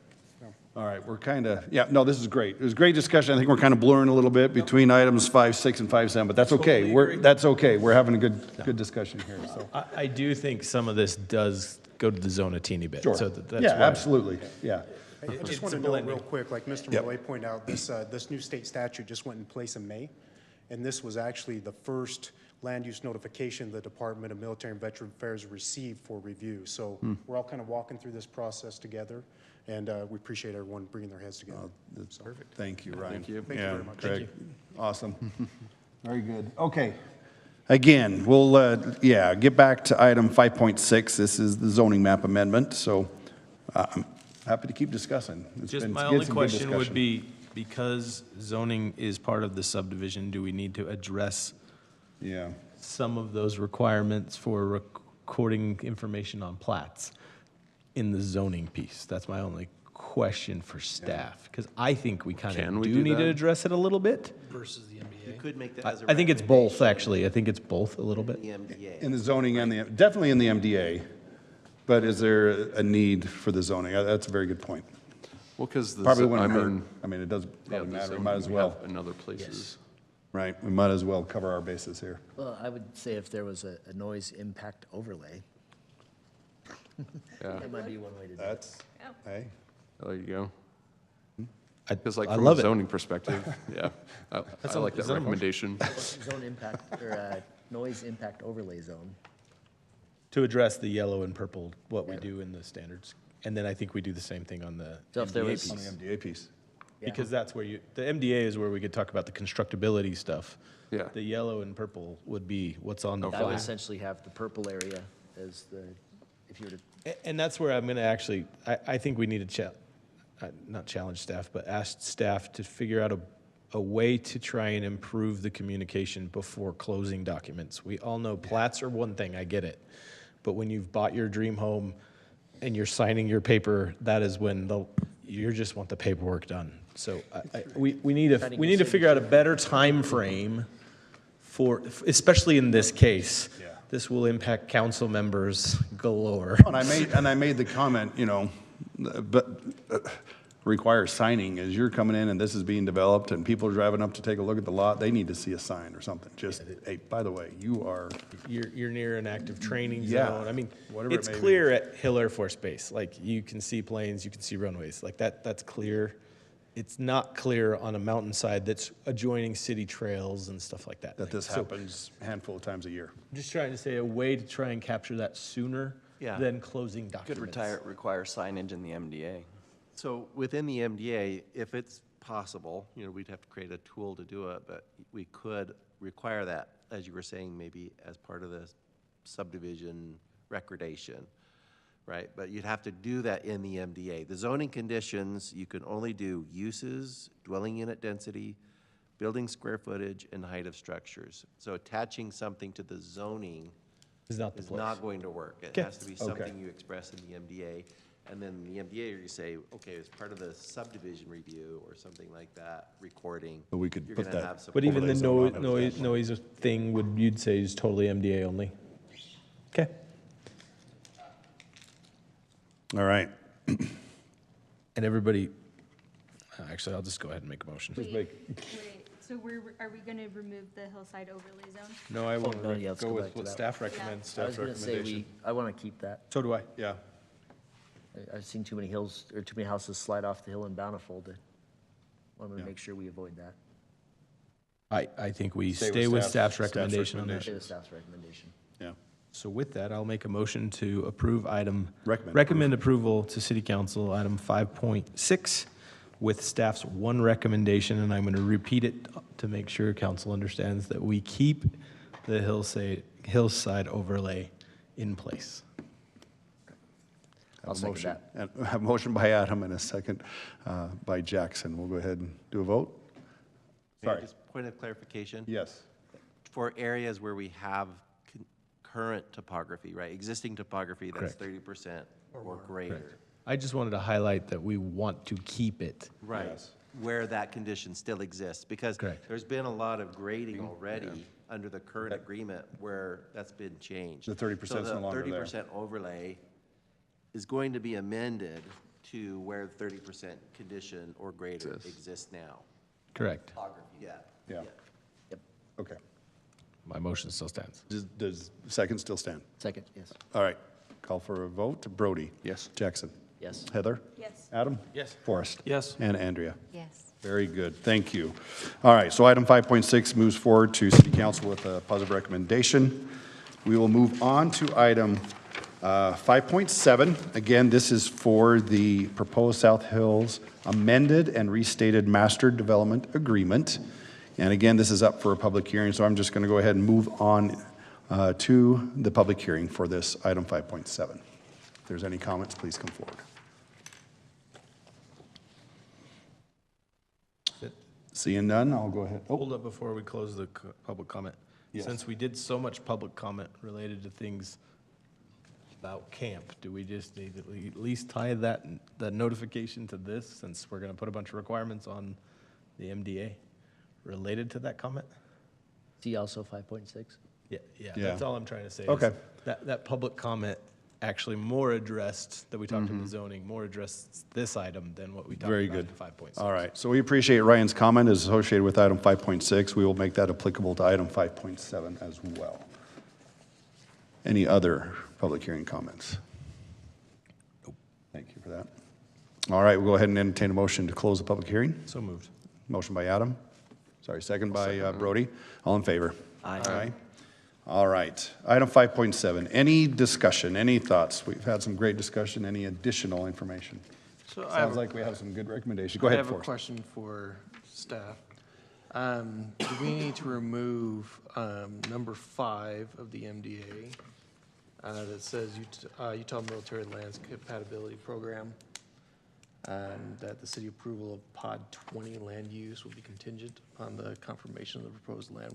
All right, we're kind of, this is great. It was a great discussion. I think we're kind of blurring a little bit between items 5, 6, and 5, 7, but that's okay. That's okay. We're having a good discussion here, so. I do think some of this does go to the zone a teeny bit. Sure. So that's Yeah, why- absolutely, yeah. I just want to note real quick, like Mr. Malloy pointed out, this new state statute just went in place in May, and this was actually the first land use notification the Department of Military and Veteran Affairs received for review. So we're all kind of walking through this process together, and we appreciate everyone bringing their heads together. That's perfect. Thank you, Ryan. Thank you. Thank you very much. Craig. Awesome. Very good. Okay. Again, we'll, get back to item 5.6. This is the zoning map amendment, so I'm happy to keep discussing. Just my only question would be, because zoning is part of the subdivision, do we need to address some of those requirements for recording information on plats? in the zoning piece. That's my only question for staff, because I think we kind Can of we do do need to that? address it a little bit. Versus the MBA. You could make that as a I think it's both, actually. I think it's both a little bit. The MDA. In the zoning and the, definitely in the MDA, but is there a need for the zoning? That's a very good point. Well, because Probably wouldn't hurt. I mean, it does yeah, probably the matter. We zoning might as we well, have in other places. right? We might as well cover our bases here. Well, I would say if there was a noise impact overlay, Yeah, that might be one way to do it. That's, hey, there you go. I, Because like I from love a it. zoning perspective, yeah, I like that is that a motion? recommendation. Zone impact, or noise impact overlay zone. To address the yellow and purple, what we do in the standards. And then I think we do the same thing on the So if there MDA was- on piece. the MDA piece. Because that's where the MDA is where we could talk about the constructability stuff. Yeah. The yellow and purple would be what's on the I would flag. essentially have the purple area as the, if you were to, And that's where I'm going to actually, I think we need to not challenge staff, but ask staff to figure out a way to try and improve the communication before closing documents. We all know plats are one thing, I get it. But when you've bought your dream home and you're signing your paper, that is when you just want the paperwork done. So we need to figure out a better time frame for, especially in this case. Yeah. This will impact council members galore. And I made the comment, you know, but requires signing as you're coming in and this is being developed and people are driving up to take a look at the lot, they need to see a sign or something. Just, hey, by the way, you are, You're near an active training Yeah, zone. I mean, whatever it it's may be. clear at Hill Air Force Base. Like, you can see planes, you can see runways. Like, that's clear. It's not clear on a mountainside that's adjoining city trails and stuff like that. that this So, happens a handful of times a year. I'm just trying to say a way to try and capture that sooner Yeah. than closing Could documents. require signage in the MDA. So within the MDA, if it's possible, you know, we'd have to create a tool to do it, but we could require that, as you were saying, maybe as part of the subdivision recordation, right? But you'd have to do that in the MDA. The zoning conditions, you can only do uses, dwelling unit density, building square footage, and height of structures. So attaching something to the zoning Is not the is place. not going to work. It Okay. has to be something you express in the MDA. And then in the MDA, you say, okay, as part of the subdivision review or something like that, recording. But we could you're put gonna that- have some But even the Overlay zone on it. noise thing you'd say is totally MDA only? Okay. All right. And everybody, actually, I'll just go ahead and make a motion. Wait, so are we gonna remove the hillside overlay zone? No, I want no, yeah, let's to go go back with to what that. staff recommends, I staff's was gonna say recommendation. I want to keep that. So do I. Yeah. I've seen too many hills, or too many houses slide off the hill in Bountiful to, want to Yeah. make sure we avoid that. I think we Stay with stay with staff's staff's recommendation on that. Stay with staff's recommendation. Yeah. So with that, I'll make a motion to approve Recommend recommend approval to city council, item 5.6, with staff's one recommendation, and I'm going to repeat it to make sure council understands that we keep the hillside overlay in place. I'll second that. And I have a motion by Adam and a second by Jackson. We'll go ahead and do a vote. Sorry. Just point of clarification. Yes. For areas where we have current topography, right, existing topography that's Correct. 30% or greater. I just wanted to highlight that we want to keep it. Right, where that condition still exists, because Correct. there's been a lot of grading already under the current agreement where that's been changed. The 30% is no longer there. So the 30% overlay is going to be amended to where the 30% condition or greater exists now. Correct. Topography, yeah. Yeah. Okay. My motion still stands. Does second still stand? Second, yes. All right. Call for a vote. Brody? Yes. Jackson? Yes. Heather? Yes. Adam? Yes. Forrest? Yes. And Andrea? Yes. Very good, thank you. All right, so item 5.6 moves forward to City Council with a positive recommendation. We will move on to item 5.7. Again, this is for the proposed South Hills amended and restated master development agreement. And again, this is up for a public hearing, so I'm just going to go ahead and move on to the public hearing for this item 5.7. If there's any comments, please come forward. Seeing none, I'll go ahead. Oh, Hold up before we close the public comment. Yes. Since we did so much public comment related to things about camp, do we just need to at least tie that, the notification to this, since we're gonna put a bunch of requirements on the MDA related to that comment? See also 5.6? Yeah, Yeah. that's all I'm trying to say. is Okay. That public comment actually more addressed, that we talked about the zoning, more addressed this item than what we talked Very about good. in 5.6. All right, so we appreciate Ryan's comment as associated with item 5.6. We will make that applicable to item 5.7 as well. Any other public hearing comments? Nope. Thank you for that. All right, we'll go ahead and entertain a motion to close the public hearing. So moved. Motion by Adam. Sorry, second by Brody. All in favor? Aye. All right. Item 5.7, any discussion, any thoughts? We've had some great discussion. Any additional information? So I have Sounds a- like we have some good recommendations. Go ahead, I have a Forrest. question for staff. Do we need to remove number 5 of the MDA that says Utah Military Lands Compatibility Program, that the city approval of Pod 20 land use will be contingent upon the confirmation of the proposed land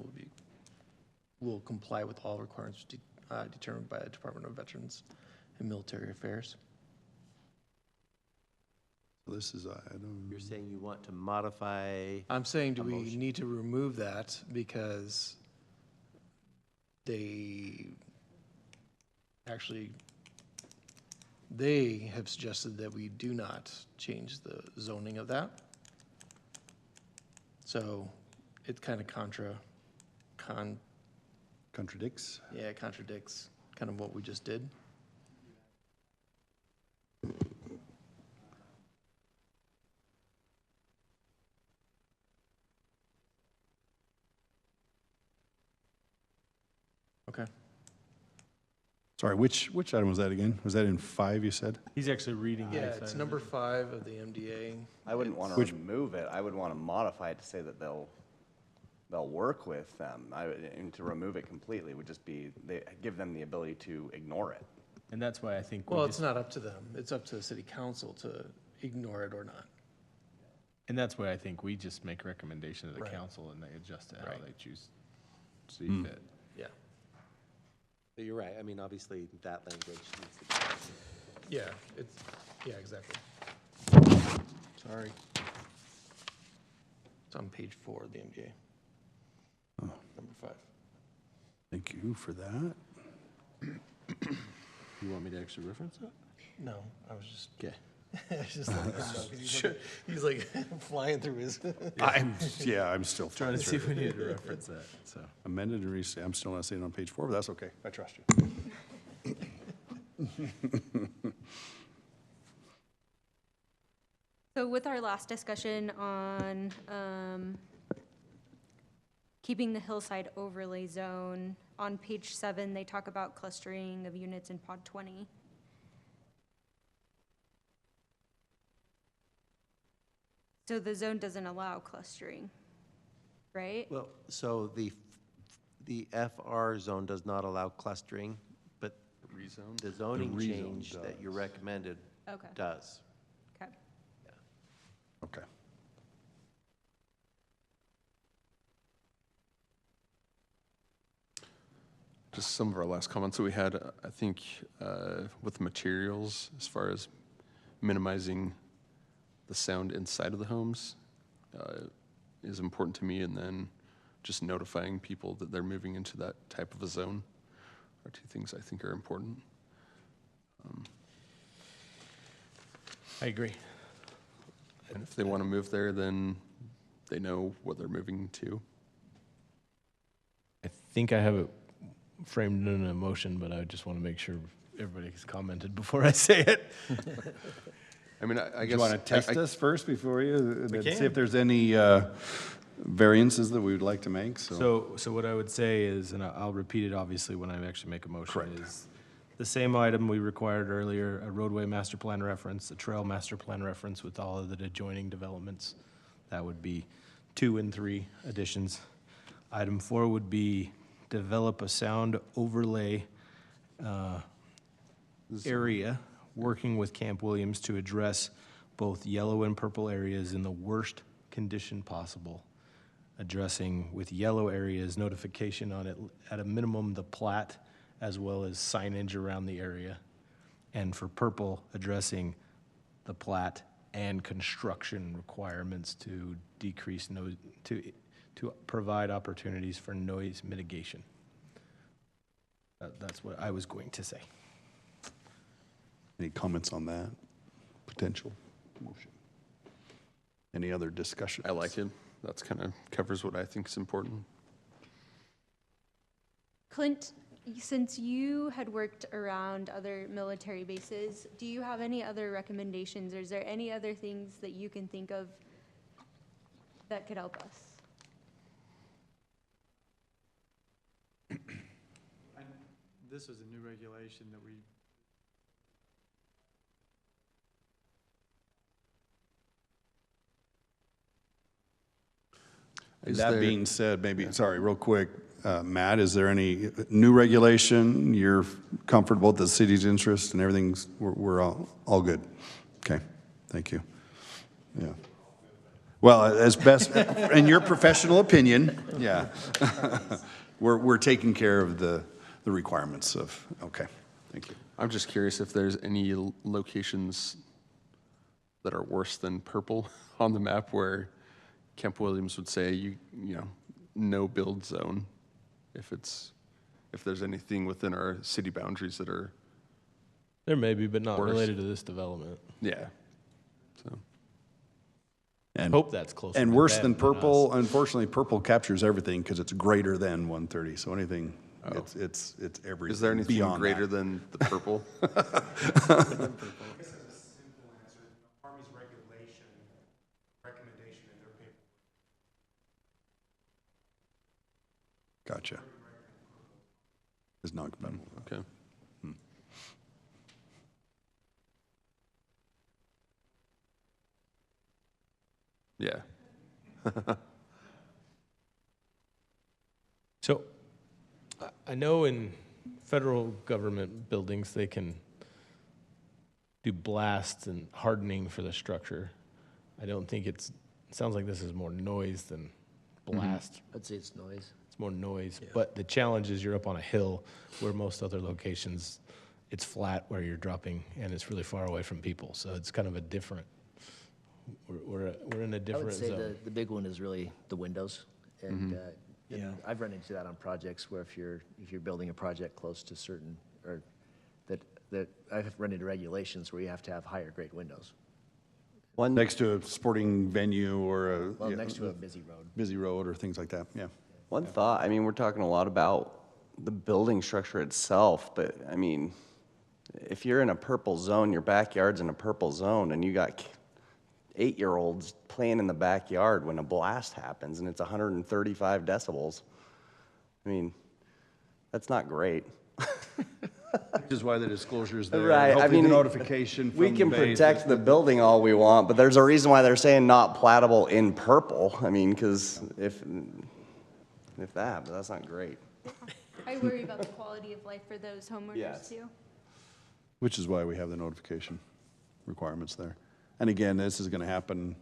will comply with all requirements determined by the Department of Veterans and Military Affairs? This is item. You're saying you want to modify? I'm saying, do we need to remove that because they have suggested that we do not change the zoning of that. So it kind of Contradicts? yeah, contradicts kind of what we just did. Okay. Sorry, which item was that again? Was that in 5, you said? He's actually reading Yeah, it. it's number 5 of the MDA. I wouldn't want to remove it. I would want to modify it to say that they'll work with them. And to remove it completely would just be, they give them the ability to ignore it. And that's why I think Well, it's not up to them. It's up to the city council to ignore it or not. and that's why I think we just make a recommendation to the Right. council and they adjust it how Right. they choose to see fit. Yeah. But you're right, I mean, obviously, that language needs to be. Yeah, exactly. Sorry. It's on page 4 of the MDA. Number 5. Thank you for that. You want me to actually reference that? No, I was just. Okay. I was just letting him know, 'cause he's like flying through his. I'm still Trying to see if we need to reference that, so. Amended and restate. I'm still not seeing it on page 4, but that's okay. I trust you. So with our last discussion on keeping the hillside overlay zone, on page 7, they talk about clustering of units in Pod 20. So the zone doesn't allow clustering, right? Well, so the FR zone does not allow clustering, but Rezone? the zoning rezone change that you recommended Okay, does. okay. Okay. Just some of our last comments that we had, I think, with materials, as far as minimizing the sound inside of the homes, is important to me, and then just notifying people that they're moving into that type of a zone are two things I think are important. I agree. And if they want to move there, then they know what they're moving to. I think I have it framed in a motion, but I just want to make sure everybody's commented before I say it. I mean, I Do guess. you want to test I- us first before you? We See can. if there's any variances that we would like to make, So what I would say is, and I'll repeat it obviously when I actually make a motion, Correct. is the same item we required earlier, a roadway master plan reference, a trail master plan reference with all of the adjoining developments. That would be 2 and 3 additions. Item 4 would be develop a sound overlay area, working with Camp Williams to address both yellow and purple areas in the worst condition possible. Addressing with yellow areas, notification on it, at a minimum, the plat, as well as signage around the area. and for purple, addressing the plat and construction requirements to decrease noise, to provide opportunities for noise mitigation. That's what I was going to say. Any comments on that potential motion? Any other discussion? I like it. That's kind of covers what I think is important. Clint, since you had worked around other military bases, do you have any other recommendations, or is there any other things that you can think of that could help us? This was a new regulation that we, That being said, maybe, sorry, real quick, Matt, is there any new regulation you're comfortable with the city's interest and everything's, we're all good? Okay, thank you. Yeah. Well, as best, in your professional opinion, yeah. We're taking care of the requirements of, okay, thank you. I'm just curious if there's any locations that are worse than purple on the map where Kemp Williams would say, you know, no build zone, if there's anything within our city boundaries that are. There may be, but not worse. related to this development. Yeah, so. And Hope that's closer And to worse them than than purple, us. unfortunately, purple captures everything because it's greater than 130, so anything, it's everything. Is there anything beyond greater that. than the purple? Army's regulation, recommendation in their paper. Gotcha. Is not compatible. Okay. Yeah. So, I know in federal government buildings, they can do blasts and hardening for the structure. I don't think it sounds like this is more noise than blast. I'd say it's noise. It's more noise, but the challenge is you're up on a hill where most other locations, it's flat where you're dropping and it's really far away from people. So it's kind of a different, we're in a I different would say zone. the big one is really the windows. And I've run into that on projects where if you're building a project close to certain, or that I've run into regulations where you have to have higher grade windows. Next to a sporting venue or a. Well, next to a busy road. Busy road or things like that, yeah. One thought, I mean, we're talking a lot about the building structure itself, but I mean, if you're in a purple zone, your backyard's in a purple zone, and you got 8-year-olds playing in the backyard when a blast happens and it's 135 decibels. I mean, that's not great. Which is why the disclosure is there. Right, I Hopefully mean, the notification from we can the base protect is- the building all we want, but there's a reason why they're saying not plattable in purple. I mean, because if that, but that's not great. I worry about the quality of life for those homeowners Yes. too. Which is why we have the notification requirements there. And again, this is going to happen.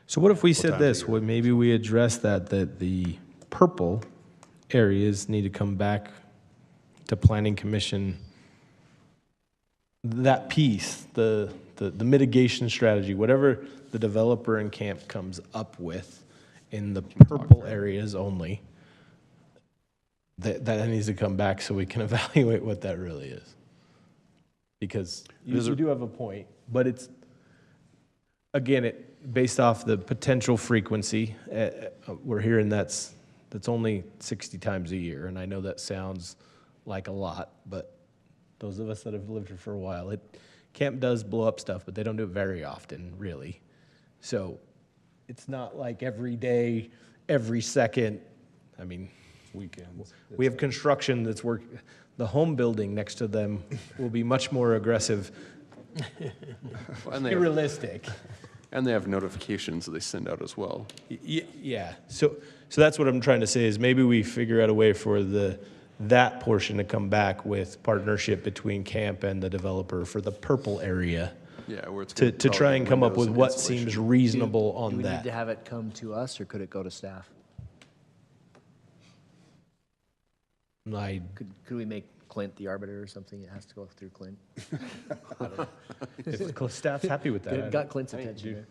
So what if we Couple said times a this, year. well, maybe we address that the purple areas need to come back to planning commission, that piece, the mitigation strategy, whatever the developer and camp comes up with in the purple areas only, that needs to come back so we can evaluate what that really is. Because you do have a point, but it's, again, based off the potential frequency, we're hearing that's only 60 times a year, and I know that sounds like a lot, but those of us that have lived here for a while, camp does blow up stuff, but they don't do it very often, really. So it's not like every day, every second. I mean, Weekends. we have construction that's the home building next to them will be much more aggressive. And they Realistic. And they have notifications that they send out as well. Yeah, so that's what I'm trying to say is maybe we figure out a way for that portion to come back with partnership between camp and the developer for the purple area. Yeah, where it's To gonna try and come up windows with and what insulation. seems reasonable Do on we need that. to have it come to us, or could it go to staff? I Could we make Clint the Arbiter or something, it has to go through Clint. If staff's happy with that. It got Clint's attention there.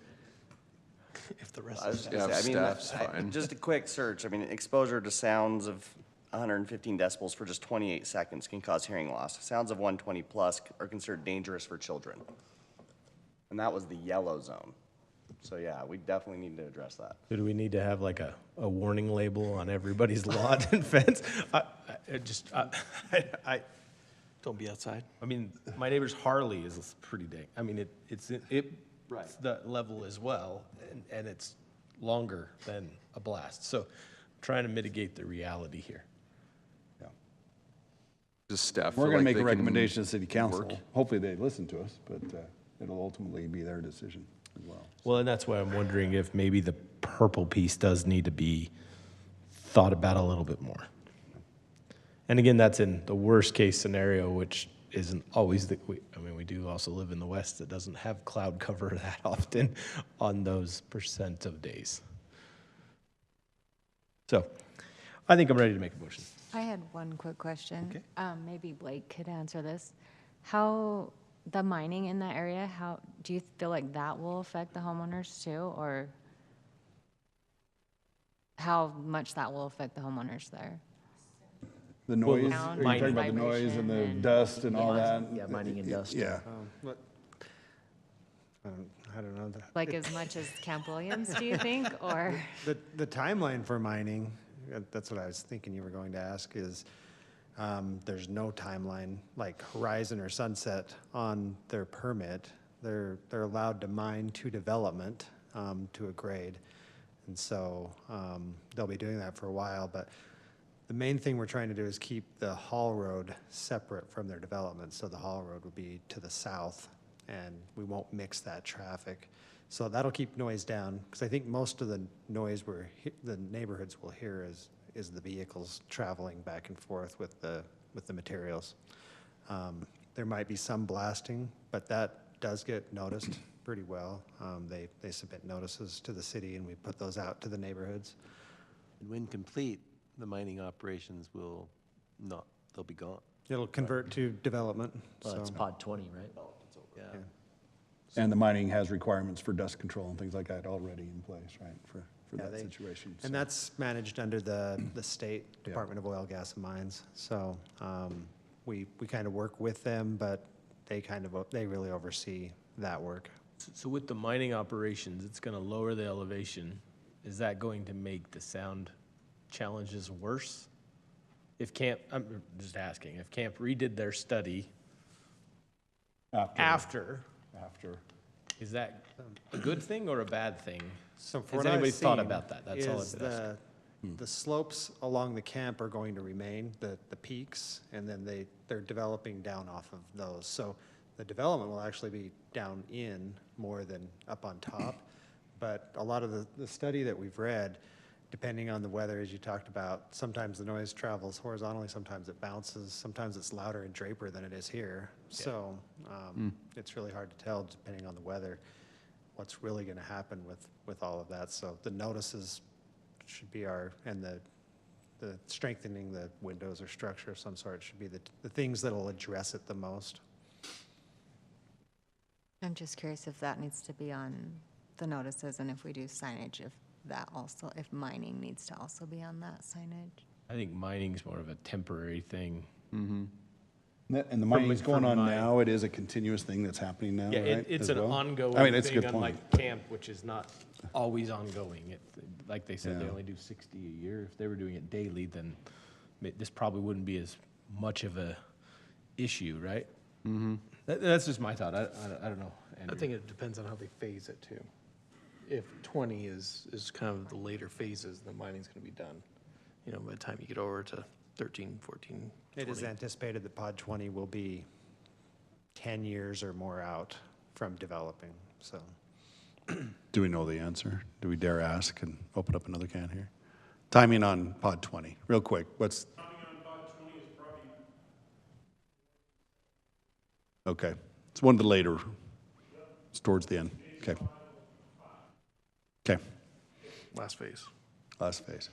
If the rest I was of gonna Yeah, say, staff's fine. just a quick search, I mean, exposure to sounds of 115 decibels for just 28 seconds can cause hearing loss. Sounds of 120 plus are considered dangerous for children. And that was the yellow zone. So yeah, we definitely need to address that. Do we need to have like a warning label on everybody's lot and fence? Don't be outside. I mean, my neighbor's Harley is pretty dang, I mean, it's the level as well, and it's longer than a blast. So trying to mitigate the reality here. Does staff We're feel going to like make a they can recommendation to city council. work? Hopefully they listen to us, but it'll ultimately be their decision as well. Well, and that's why I'm wondering if maybe the purple piece does need to be thought about a little bit more. And again, that's in the worst case scenario, which isn't always we do also live in the West that doesn't have cloud cover that often on those % of days. So I think I'm ready to make a motion. I had one quick question. Maybe Blake could answer this. How, the mining in that area, how, do you feel like that will affect the homeowners too? Or how much that will affect the homeowners there? The noise, Sound, are you talking about the noise and the vibration, dust and all that? Yeah, mining and dust. Yeah. I don't know. Like as much as Camp Williams, do you think, or? The timeline for mining, that's what I was thinking you were going to ask, is there's no timeline, like Horizon or Sunset on their permit. They're allowed to mine to development to a grade. And so they'll be doing that for a while, but the main thing we're trying to do is keep the haul road separate from their development. So the haul road will be to the south, and we won't mix that traffic. So that'll keep noise down, because I think most of the noise the neighborhoods will hear is the vehicles traveling back and forth with the materials. There might be some blasting, but that does get noticed pretty well. They submit notices to the city, and we put those out to the neighborhoods. And when complete, the mining operations will not, they'll be gone. It'll convert to development. Well, it's so- pod 20, right? Yeah. And the mining has requirements for dust control and things like that already in place, right, for Yeah, that situation. And so. that's managed under the state Department of Oil, Gas and Mines. So we kind of work with them, but they really oversee that work. So with the mining operations, it's going to lower the elevation. Is that going to make the sound challenges worse? I'm just asking, if Camp redid their study after, is that a good thing or a bad thing? So for Has what I've anybody thought seen about that? That's all is I've been asking. the slopes along the camp are going to remain, the peaks, and then they're developing down off of those. So the development will actually be down in more than up on top. But a lot of the study that we've read, depending on the weather, as you talked about, sometimes the noise travels horizontally, sometimes it bounces, sometimes it's louder in Draper than it is here. So it's really hard to tell, depending on the weather, what's really going to happen with all of that. So the notices should be and the strengthening the windows or structure of some sort should be the things that'll address it the most. I'm just curious if that needs to be on the notices, and if we do signage, if mining needs to also be on that signage. I think mining's more of a temporary thing. And the mining's going on now. It is a continuous thing that's happening now, Yeah, right? it's as an well? ongoing I mean, it's a thing, good point. unlike camp, which is not always ongoing. Like they said, they Yeah. only do 60 a year. If they were doing it daily, then this probably wouldn't be as much of a issue, right? Mm-hmm. That's just my thought. I don't know, I Andrew. think it depends on how they phase it too. If 20 is kind of the later phases, then mining's going to be done. You know, by the time you get over to 13, 14, 20. It is anticipated that Pod 20 will be 10 years or more out from developing, so. Do we know the answer? Do we dare ask and open up another can here? Timing on Pod 20, real quick. What's? Timing on Pod 20 is probably Okay, it's one of the later. It's towards the end. Okay. Okay. Last phase. Last phase.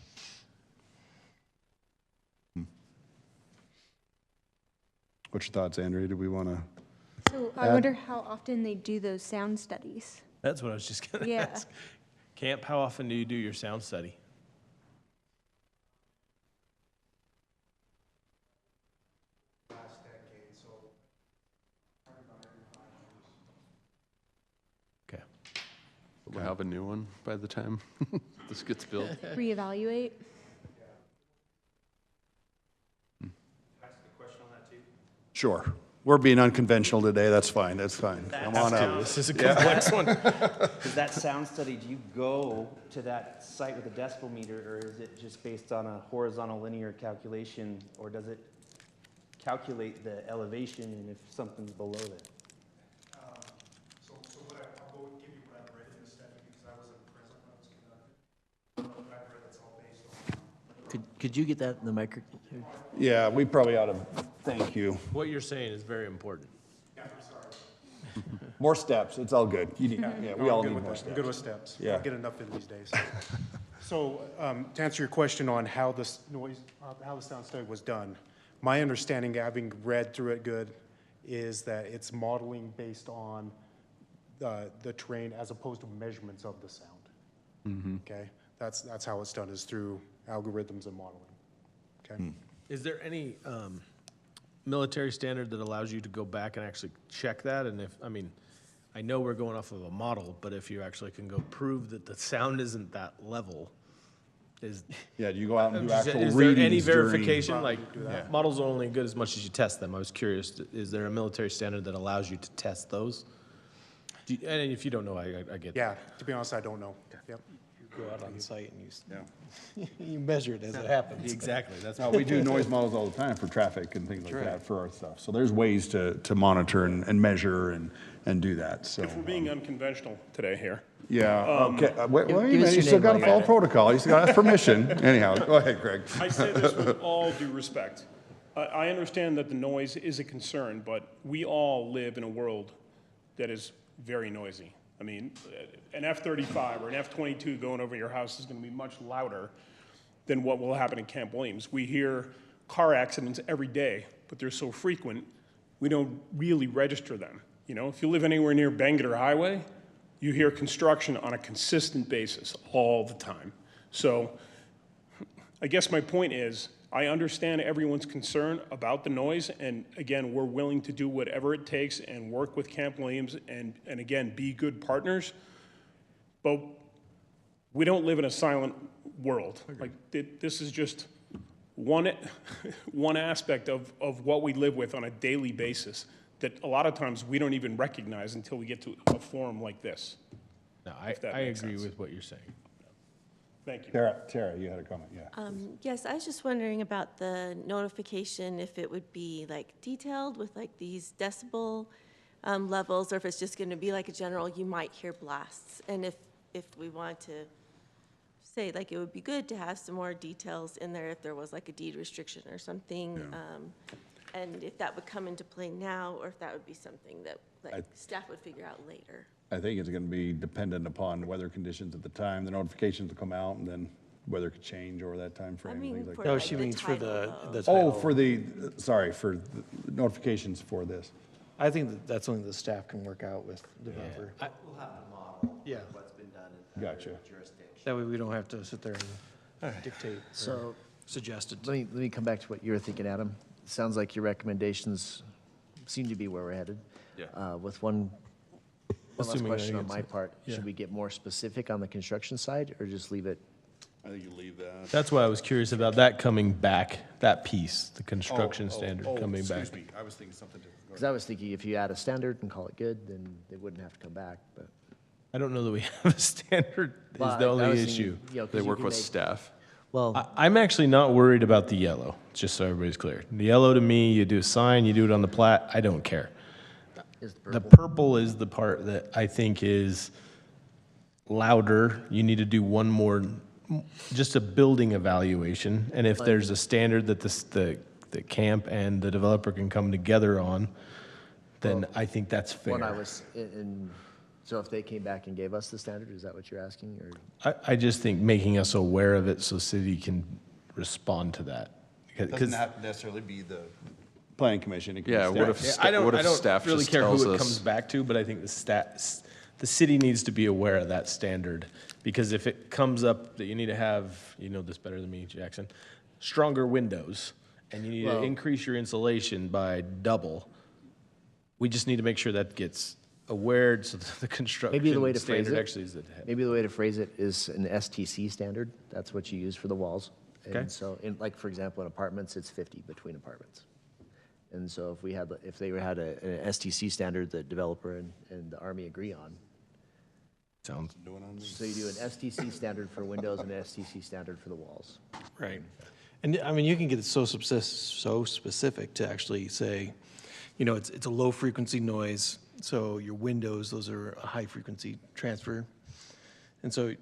What's your thoughts, Andrea? Do we want to? So I wonder how often they do those sound studies. That's what I was just gonna Yeah. ask. Camp, how often do you do your sound study? Okay. We'll have a new one by the time this gets built. Reevaluate. Sure. We're being unconventional today. That's fine. That's fine. Come on up. This is a complex one. Does that sound study, do you go to that site with a decibel meter, or is it just based on a horizontal linear calculation, or does it calculate the elevation and if something's below that? So I'll go give you what I've read in the study, because I wasn't present when it was conducted. What I've read, it's all based on. Could you get that in the micro? Yeah, we probably ought to, thank you. What you're saying is very important. Yeah, I'm sorry. More steps. It's all good. You need, yeah, we all need more I'm steps. good with steps. Yeah. I get enough in these days. So, to answer your question on how this noise, how the sound study was done, my understanding, having read through it good, is that it's modeling based on the terrain as opposed to measurements of the sound. Okay? That's how it's done, is through algorithms and modeling. Okay? Is there any military standard that allows you to go back and actually check that? And if, I mean, I know we're going off of a model, but if you actually can go prove that the sound isn't that level, is. Yeah, do you go out and do actual Is there any readings during? verification? Like, models are only good as much as you test them. I was curious, is there a military standard that allows you to test those? And if you don't know, I get that. Yeah, to be honest, I don't know. Yep. Go out on site and you measure it as it happens. Exactly, that's. No, we do noise models all the time for traffic and things like that for our stuff. So there's ways to monitor and measure and do that, so. If we're being unconventional today here. Yeah, okay, wait a give us minute, you your still name gotta while you're follow at it. protocol, you still gotta ask permission. Anyhow, go ahead, Greg. I say this with all due respect. I understand that the noise is a concern, but we all live in a world that is very noisy. I mean, an F-35 or an F-22 going over your house is going to be much louder than what will happen in Camp Williams. We hear car accidents every day, but they're so frequent, we don't really register them. You know, if you live anywhere near Bangor Highway, you hear construction on a consistent basis all the time. So I guess my point is, I understand everyone's concern about the noise, and again, we're willing to do whatever it takes and work with Camp Williams and again, be good partners. But we don't live in a silent world. Like, this is just one aspect of what we live with on a daily basis that a lot of times we don't even recognize until we get to a forum like this. No, if that I makes agree sense. with what you're saying. Thank you. Tara, you had a comment, yeah. Yes, I was just wondering about the notification, if it would be like detailed with like these decibel levels, or if it's just going to be like a general, you might hear blasts. And if we want to say, like, it would be good to have some more details in there if there was like a deed restriction or something. And if that would come into play now, or if that would be something that like staff would figure out later. I think it's gonna be dependent upon weather conditions at the time, the notifications will come out, and then weather could change over that time frame. mean, things like for that. No, like she the means for title, the Oh, title. for the, sorry, for the notifications for this. I think that's something the staff can work out with the developer. We'll have to model Yeah. what's been done in other Gotcha. jurisdictions. That way we don't have to sit there and dictate or So suggest it. let me come back to what you were thinking, Adam. It sounds like your recommendations seem to be where we're headed. Yeah. With one last Assuming question I on get my some- part. yeah. Should we get more specific on the construction side, or just leave it? I think you leave that. That's why I was curious about that coming back, that piece, the construction standard coming back. Excuse me, I was thinking something different. Because I was thinking if you add a standard and call it good, then they wouldn't have to come back, but. I don't know that we have a standard, is Well, the I only was thinking, issue. you know, 'cause They you work can with make- staff. Well, I'm actually not worried about the yellow, just so everybody's clear. The yellow to me, you do a sign, you do it on the plat, I don't care. is The purple is the part that I think is louder. You need to do one more, just a building evaluation. And if there's a standard that the camp and the developer can come together on, then I think that's fair. When I was so if they came back and gave us the standard, is that what you're asking, or? I just think making us aware of it so city can respond to that. Doesn't have to necessarily be the planning commission. It can be Yeah, what staff. if, what if staff I don't really just care tells who it comes us? back to, but I think the city needs to be aware of that standard. Because if it comes up that you need to have, you know this better than me, Jackson, stronger windows, and you need to Well- increase your insulation by double, we just need to make sure that gets aware so that the construction Maybe the way to phrase standard it, actually is that. maybe the way to phrase it is an STC standard. That's what you use for the walls. Okay. And so, in, like, for example, in apartments, it's 50 between apartments. And so if we had, if they had an STC standard that developer and the Army agree on. Sounds. So you do an STC standard for windows and an STC standard for the walls. Right. And I mean, you can get so specific to actually say, you know, it's a low frequency noise. So your windows, those are a high frequency transfer. And so,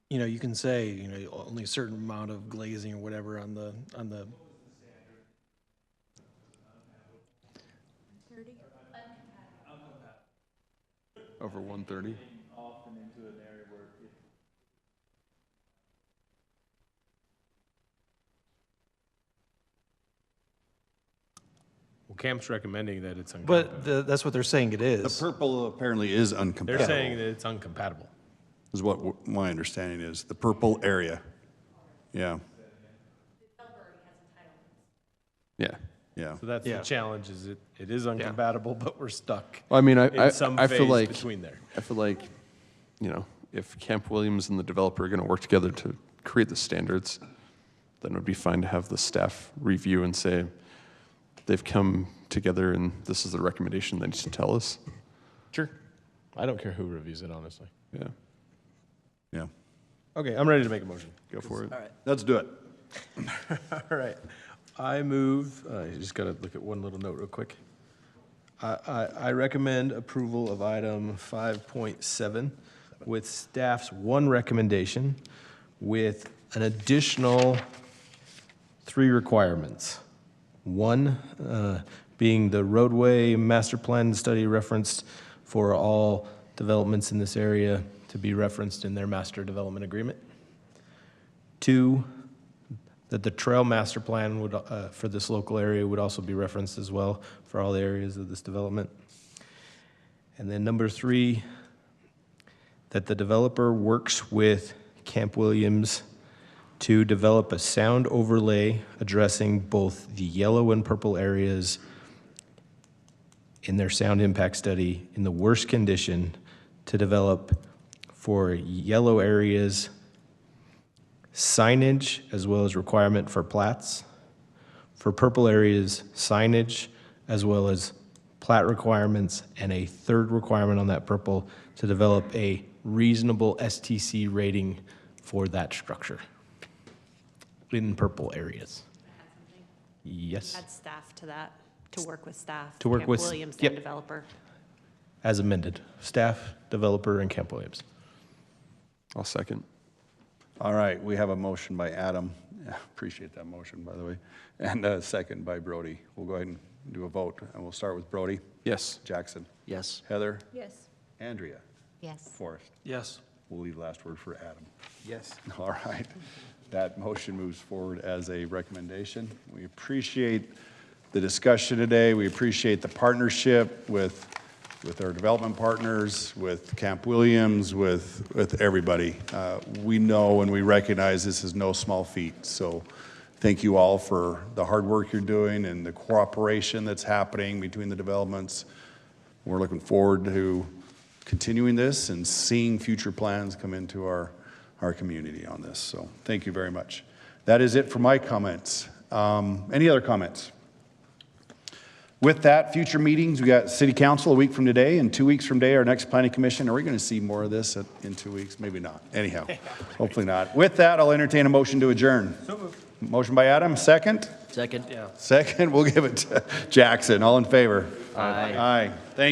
you know, you can say, you know, only a certain amount of glazing or whatever on the. Over 130? Well, Camp's recommending that it's uncompatible. But that's what they're saying it The is. purple apparently is uncompatible. They're saying that it's uncompatible. Is what my understanding is, the purple area. Yeah, Yeah. yeah. So that's the Yeah. challenge, is it is uncompatible, but we're stuck. Well, I mean, in some I feel phase like, between there. I feel like, you know, if Camp Williams and the developer are going to work together to create the standards, then it would be fine to have the staff review and say, they've come together and this is the recommendation they need to tell us. Sure. I don't care who reviews it, honestly. Yeah. Yeah. Okay, I'm ready to make a motion. Go for it. All right. Let's do it. All right. I move, you just got to look at one little note real quick. I recommend approval of item 5.7 with staff's one recommendation with an additional 3 requirements. One being the roadway master plan study referenced for all developments in this area to be referenced in their master development agreement. 2, that the trail master plan would, for this local area would also be referenced as well for all the areas of this development. And then number 3, that the developer works with Camp Williams to develop a sound overlay addressing both the yellow and purple areas in their sound impact study in the worst condition, to develop for yellow areas signage as well as requirement for plats. For purple areas, signage as well as plat requirements, and a third requirement on that purple to develop a reasonable STC rating for that structure in purple areas. Yes, Add staff to that, to work with staff. To work Camp with- Williams yep. and developer. as amended. Staff, developer, and Camp Williams. I'll second. All right, we have a motion by Adam. Yeah, appreciate that motion, by the way. And a second by Brody. We'll go ahead and do a vote, and we'll start with Brody. Yes. Jackson. Yes. Heather. Yes. Andrea. Yes. Forrest. Yes. We'll leave last word for Adam. Yes. All right. That motion moves forward as a recommendation. We appreciate the discussion today. We appreciate the partnership with our development partners, with Camp Williams, with everybody. We know and we recognize this is no small feat. So thank you all for the hard work you're doing and the cooperation that's happening between the developments. We're looking forward to continuing this and seeing future plans come into our community on this. So thank you very much. That is it for my comments. Any other comments? With that, future meetings, we got city council a week from today, and 2 weeks from today, our next planning commission. Are we going to see more of this in 2 weeks? Maybe not. Anyhow, hopefully not. With that, I'll entertain a motion to adjourn. Motion by Adam, second? Second? Yeah. Second, we'll give it to Jackson. All in favor? Aye. Aye. Thank